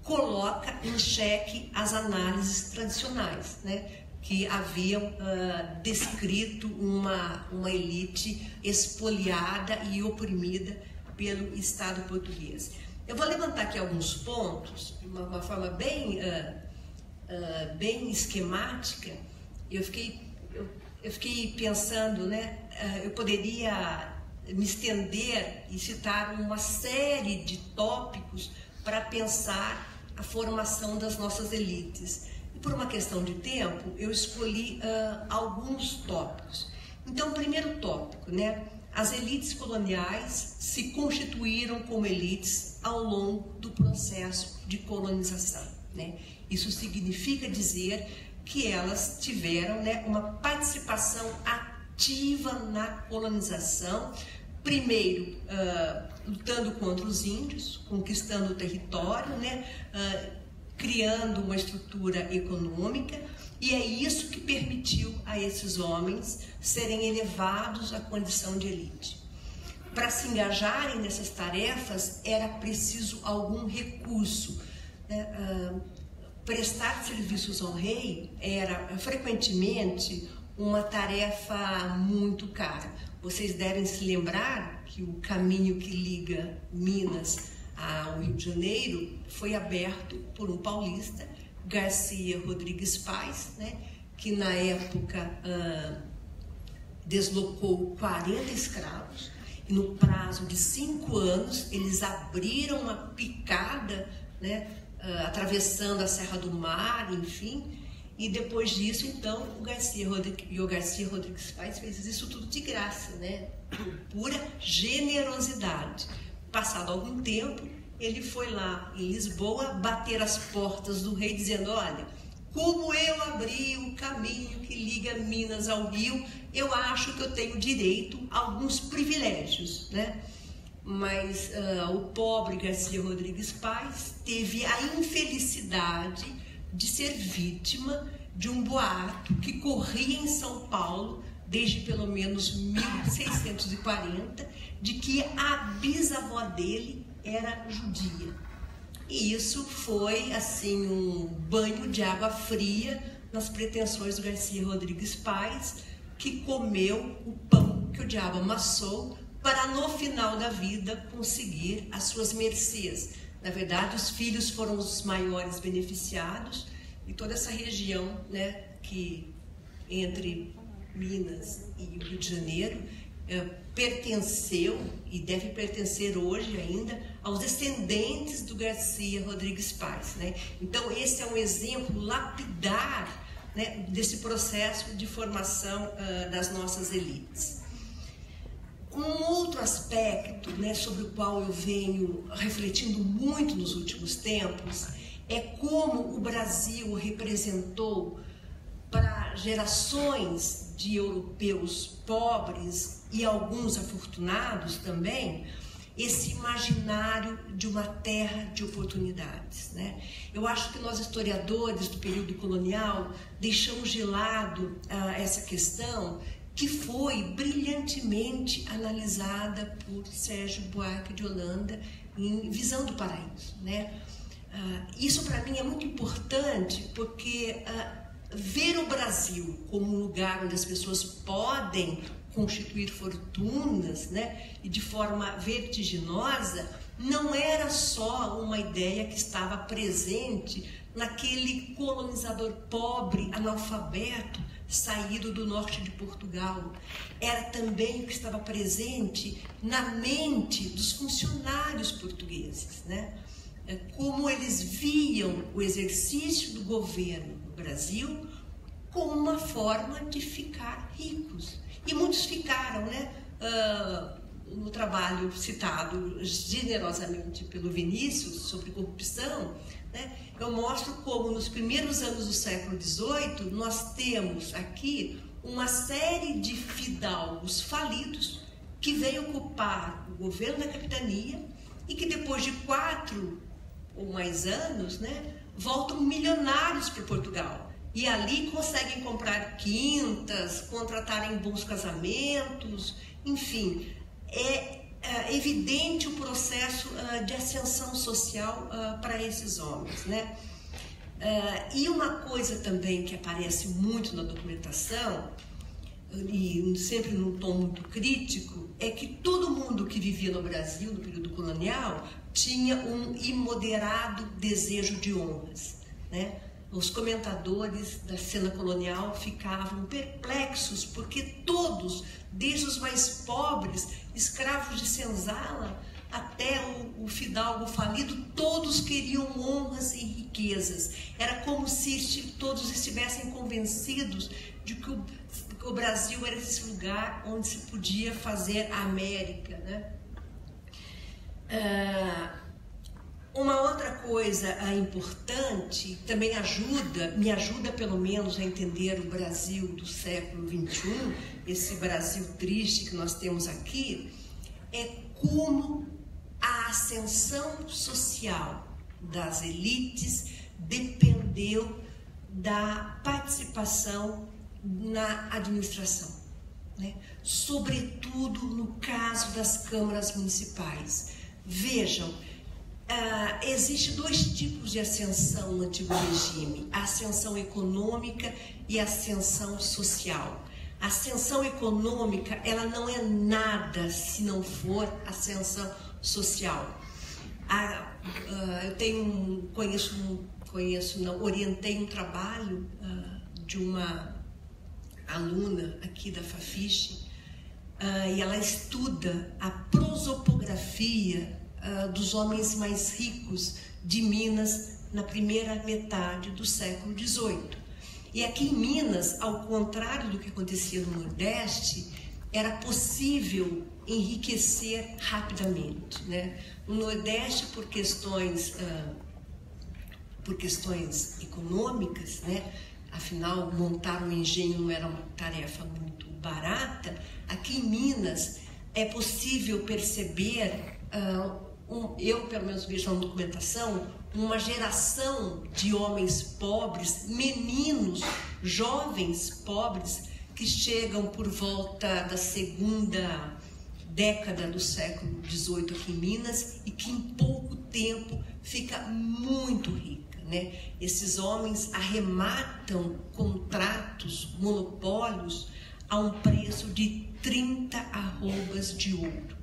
coloca em xeque as análises tradicionais, né, que haviam descrito uma elite espoliada e oprimida pelo Estado português. Eu vou levantar aqui alguns pontos, de uma forma bem esquemática. Eu fiquei pensando, né, eu poderia me estender e citar uma série de tópicos para pensar a formação das nossas elites. E por uma questão de tempo, eu escolhi alguns tópicos. Então, primeiro tópico, né, as elites coloniais se constituíram como elites ao longo do processo de colonização, né? Isso significa dizer que elas tiveram, né, uma participação ativa na colonização, primeiro lutando contra os índios, conquistando o território, né, criando uma estrutura econômica, e é isso que permitiu a esses homens serem elevados à condição de elite. Para se engajarem nessas tarefas, era preciso algum recurso, né? Prestar serviços ao rei era frequentemente uma tarefa muito cara. Vocês devem se lembrar que o caminho que liga Minas ao Rio de Janeiro foi aberto por um paulista, Garcia Rodrigues Paz, né, que na época deslocou 40 escravos e no prazo de 5 anos eles abriram uma picada, né, atravessando a Serra do Mar, enfim. E depois disso, então, o Garcia Rodrigues Paes fez isso tudo de graça, né? Pura generosidade. Passado algum tempo, ele foi lá em Lisboa bater as portas do rei dizendo: olha, como eu abri o caminho que liga Minas ao Rio, eu acho que eu tenho direito a alguns privilégios, né? Mas o pobre Garcia Rodrigues Paes teve a infelicidade de ser vítima de um boato que corria em São Paulo desde pelo menos 1640, de que a bisavó dele era judia. E isso foi assim um banho de água fria nas pretensões do Garcia Rodrigues Paes, que comeu o pão que o diabo amassou para no final da vida conseguir as suas mercês. Na verdade, os filhos foram os maiores beneficiados e toda essa região, né, que entre Minas e o Rio de Janeiro pertenceu e deve pertencer hoje ainda aos descendentes do Garcia Rodrigues Paes, né? Então esse é um exemplo lapidar, né, desse processo de formação das nossas elites. Um outro aspecto, né, sobre o qual eu venho refletindo muito nos últimos tempos é como o Brasil representou para gerações de europeus pobres e alguns afortunados também esse imaginário de uma terra de oportunidades, né? Eu acho que nós historiadores do período colonial deixamos de lado essa questão que foi brilhantemente analisada por Sérgio Buarque de Holanda em Visão do Paraíso, né? Isso para mim é muito importante porque ver o Brasil como um lugar onde as pessoas podem constituir fortunas, né, e de forma vertiginosa, não era só uma ideia que estava presente naquele colonizador pobre, analfabeto, saído do norte de Portugal. Era também o que estava presente na mente dos funcionários portugueses, né? Como eles viam o exercício do governo no Brasil como uma forma de ficar ricos. E muitos ficaram, né? No trabalho citado generosamente pelo Vinícius sobre corrupção, né? Eu mostro como nos primeiros anos do século XVIII nós temos aqui uma série de fidalgos falidos que vêm ocupar o governo da capitania e que depois de 4 ou mais anos, né, voltam milionários para Portugal. E ali conseguem comprar quintas, contratarem bons casamentos, enfim, é evidente o processo de ascensão social para esses homens, né? E uma coisa também que aparece muito na documentação, e sempre num tom muito crítico, é que todo mundo que vivia no Brasil no período colonial tinha um imoderado desejo de honras, né? Os comentadores da cena colonial ficavam perplexos porque todos, desde os mais pobres, escravos de senzala, até o fidalgo falido, todos queriam honras e riquezas. Era como se todos estivessem convencidos de que o Brasil era esse lugar onde se podia fazer a América, né? Uma outra coisa importante, também me ajuda pelo menos a entender o Brasil do século XXI, esse Brasil triste que nós temos aqui, é como a ascensão social das elites dependeu da participação na administração, né? Sobretudo no caso das câmaras municipais. Vejam, existem 2 tipos de ascensão no antigo regime, a ascensão econômica e a ascensão social. A ascensão econômica, ela não é nada se não for ascensão social. Eu orientei um trabalho de uma aluna aqui da Fafiche, e ela estuda a prosopografia dos homens mais ricos de Minas na primeira metade do século XVIII. E aqui em Minas, ao contrário do que acontecia no Nordeste, era possível enriquecer rapidamente, né? No Nordeste, por questões econômicas, né? Afinal, montar um engenho não era uma tarefa muito barata. Aqui em Minas é possível perceber, eu pelo menos vejo na documentação, uma geração de homens pobres, meninos, jovens pobres, que chegam por volta da segunda década do século XVIII aqui em Minas e que em pouco tempo fica muito rica, né? Esses homens arrematam contratos, monopólios a um preço de 30 arrobas de ouro.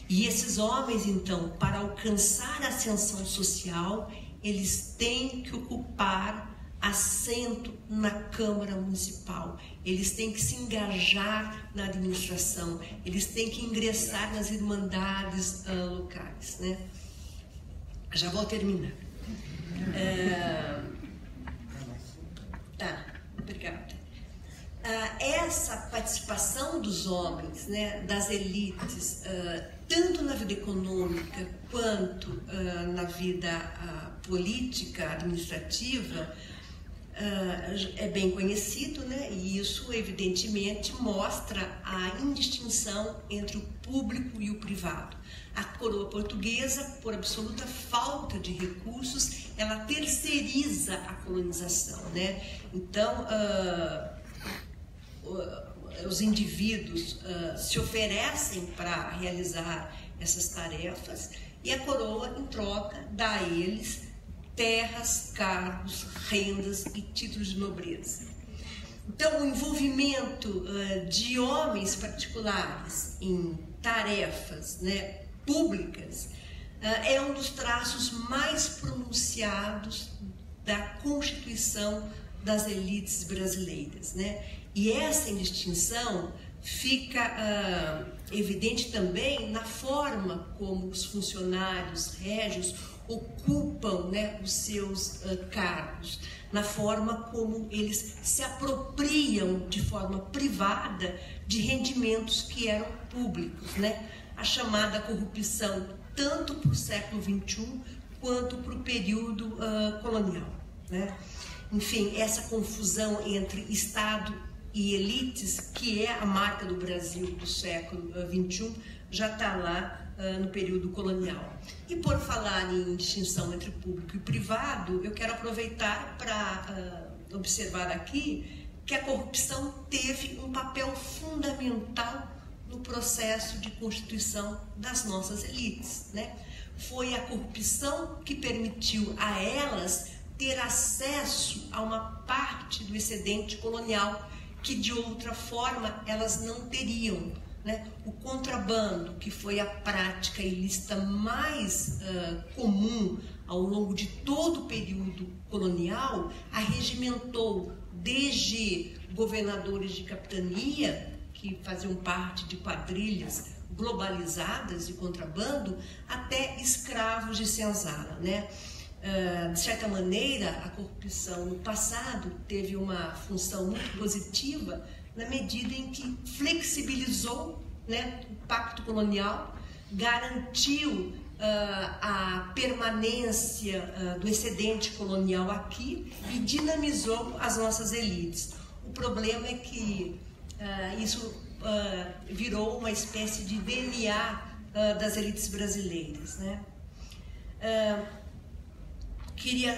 E esses homens, então, para alcançar a ascensão social, eles têm que ocupar assento na Câmara Municipal, eles têm que se engajar na administração, eles têm que ingressar nas irmandades locais, né? Já vou terminar. Tá, obrigada. Essa participação dos homens, né, das elites, tanto na vida econômica quanto na vida política, administrativa, é bem conhecido, né? E isso evidentemente mostra a indistinção entre o público e o privado. A coroa portuguesa, por absoluta falta de recursos, ela terceiriza a colonização, né? Então, os indivíduos se oferecem para realizar essas tarefas e a coroa, em troca, dá a eles terras, cargos, rendas e títulos de nobreza. Então, o envolvimento de homens particulares em tarefas, né, públicas é um dos traços mais pronunciados da constituição das elites brasileiras, né? E essa indistinção fica evidente também na forma como os funcionários régios ocupam, né, os seus cargos, na forma como eles se apropriam de forma privada de rendimentos que eram públicos, né? A chamada corrupção, tanto para o século XXI quanto para o período colonial, né? Enfim, essa confusão entre Estado e elites, que é a marca do Brasil do século XXI, já está lá no período colonial. E por falar em distinção entre público e privado, eu quero aproveitar para observar aqui que a corrupção teve um papel fundamental no processo de constituição das nossas elites, né? Foi a corrupção que permitiu a elas ter acesso a uma parte do excedente colonial que de outra forma elas não teriam, né? O contrabando, que foi a prática ilícita mais comum ao longo de todo o período colonial, arregimentou desde governadores de capitania, que faziam parte de quadrilhas globalizadas de contrabando, até escravos de senzala, né? De certa maneira, a corrupção no passado teve uma função muito positiva na medida em que flexibilizou, né, o pacto colonial, garantiu a permanência do excedente colonial aqui e dinamizou as nossas elites. O problema é que isso virou uma espécie de DNA das elites brasileiras, né? Queria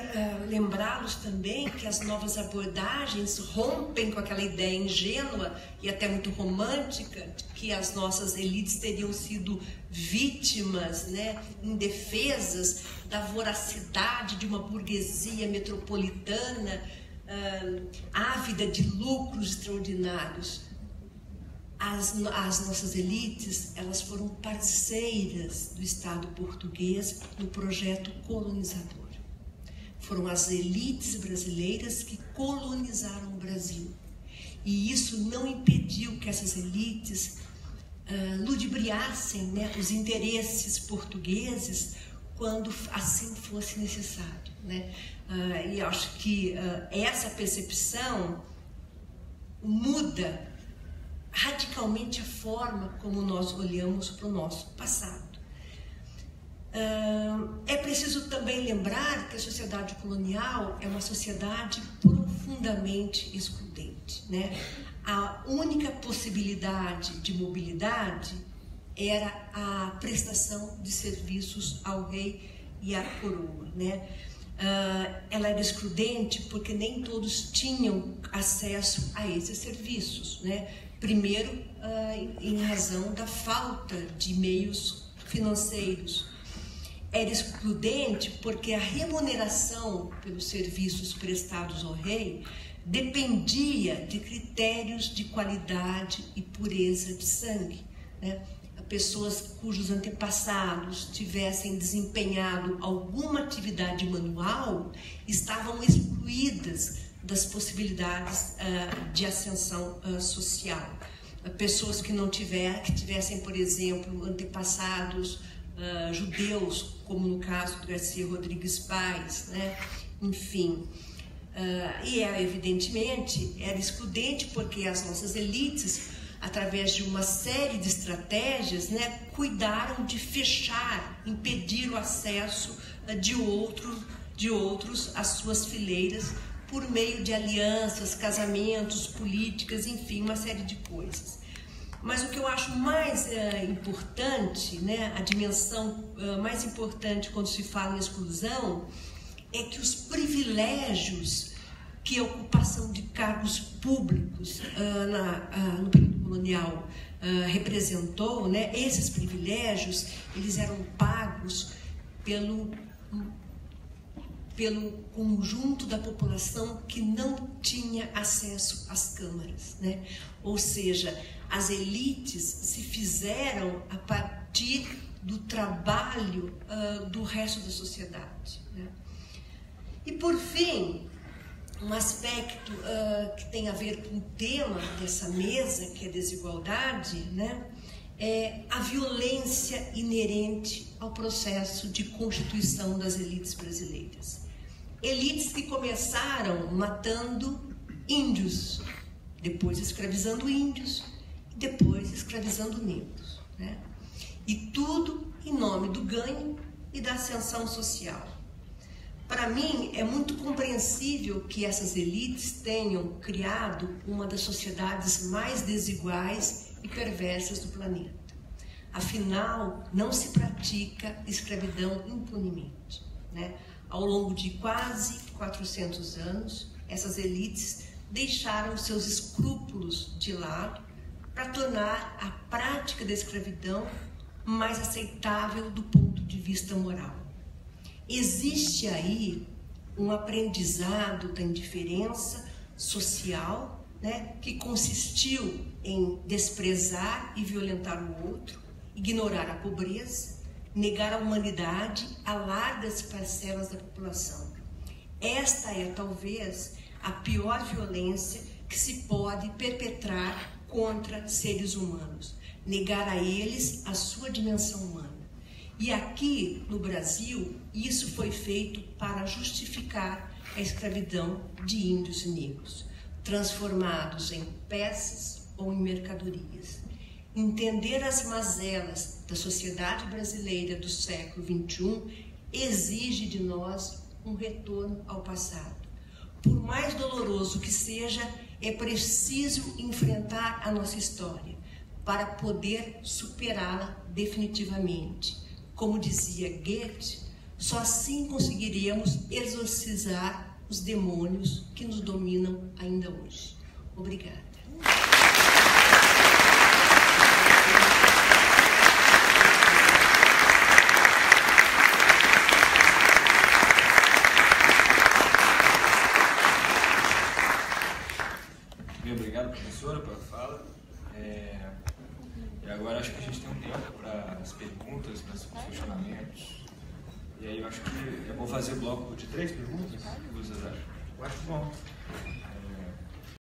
lembrá-los também que as novas abordagens rompem com aquela ideia ingênua e até muito romântica de que as nossas elites teriam sido vítimas, né, indefesas da voracidade de uma burguesia metropolitana ávida de lucros extraordinários. As nossas elites, elas foram parceiras do Estado português no projeto colonizador. Foram as elites brasileiras que colonizaram o Brasil. e isso não impediu que essas elites ludibriassem, né, os interesses portugueses quando assim fosse necessário, né? E acho que essa percepção muda radicalmente a forma como nós olhamos para o nosso passado. É preciso também lembrar que a sociedade colonial é uma sociedade profundamente excludente, né? A única possibilidade de mobilidade era a prestação de serviços ao rei e à coroa, né? Ela era excludente porque nem todos tinham acesso a esses serviços, né? Primeiro, em razão da falta de meios financeiros. Era excludente porque a remuneração pelos serviços prestados ao rei dependia de critérios de qualidade e pureza de sangue, né? Pessoas cujos antepassados tivessem desempenhado alguma atividade manual estavam excluídas das possibilidades de ascensão social. Pessoas que tivessem, por exemplo, antepassados judeus, como no caso do Garcia Rodrigues Pais, né? Enfim. E evidentemente era excludente porque as nossas elites, através de uma série de estratégias, né, cuidaram de fechar, impedir o acesso de outros às suas fileiras por meio de alianças, casamentos, políticas, enfim, uma série de coisas. Mas o que eu acho mais importante, né, a dimensão mais importante quando se fala em exclusão, é que os privilégios que a ocupação de cargos públicos no período colonial representou, né, esses privilégios, eles eram pagos pelo conjunto da população que não tinha acesso às câmaras, né? Ou seja, as elites se fizeram a partir do trabalho do resto da sociedade, né? E por fim, um aspecto que tem a ver com o tema dessa mesa, que é a desigualdade, né? É a violência inerente ao processo de constituição das elites brasileiras. Elites que começaram matando índios, depois escravizando índios, e depois escravizando negros, né? E tudo em nome do ganho e da ascensão social. Para mim, é muito compreensível que essas elites tenham criado uma das sociedades mais desiguais e perversas do planeta. Afinal, não se pratica escravidão impunemente, né? Ao longo de quase 400 anos, essas elites deixaram seus escrúpulos de lado para tornar a prática da escravidão mais aceitável do ponto de vista moral. Existe aí um aprendizado da indiferença social, né, que consistiu em desprezar e violentar o outro, ignorar a pobreza, negar a humanidade a largas parcelas da população. Esta é, talvez, a pior violência que se pode perpetrar contra seres humanos, negar a eles a sua dimensão humana. E aqui, no Brasil, isso foi feito para justificar a escravidão de índios e negros, transformados em peças ou em mercadorias. Entender as mazelas da sociedade brasileira do século XXI exige de nós um retorno ao passado. Por mais doloroso que seja, é preciso enfrentar a nossa história para poder superá-la definitivamente. Como dizia Goethe, só assim conseguiremos exorcizar os demônios que nos dominam ainda hoje. Obrigada. Bem, obrigado, professora, pela fala. E agora acho que a gente tem um tempo para as perguntas, para os questionamentos. E aí eu acho que é bom fazer bloco de 3 perguntas. O que vocês acham? Eu acho bom.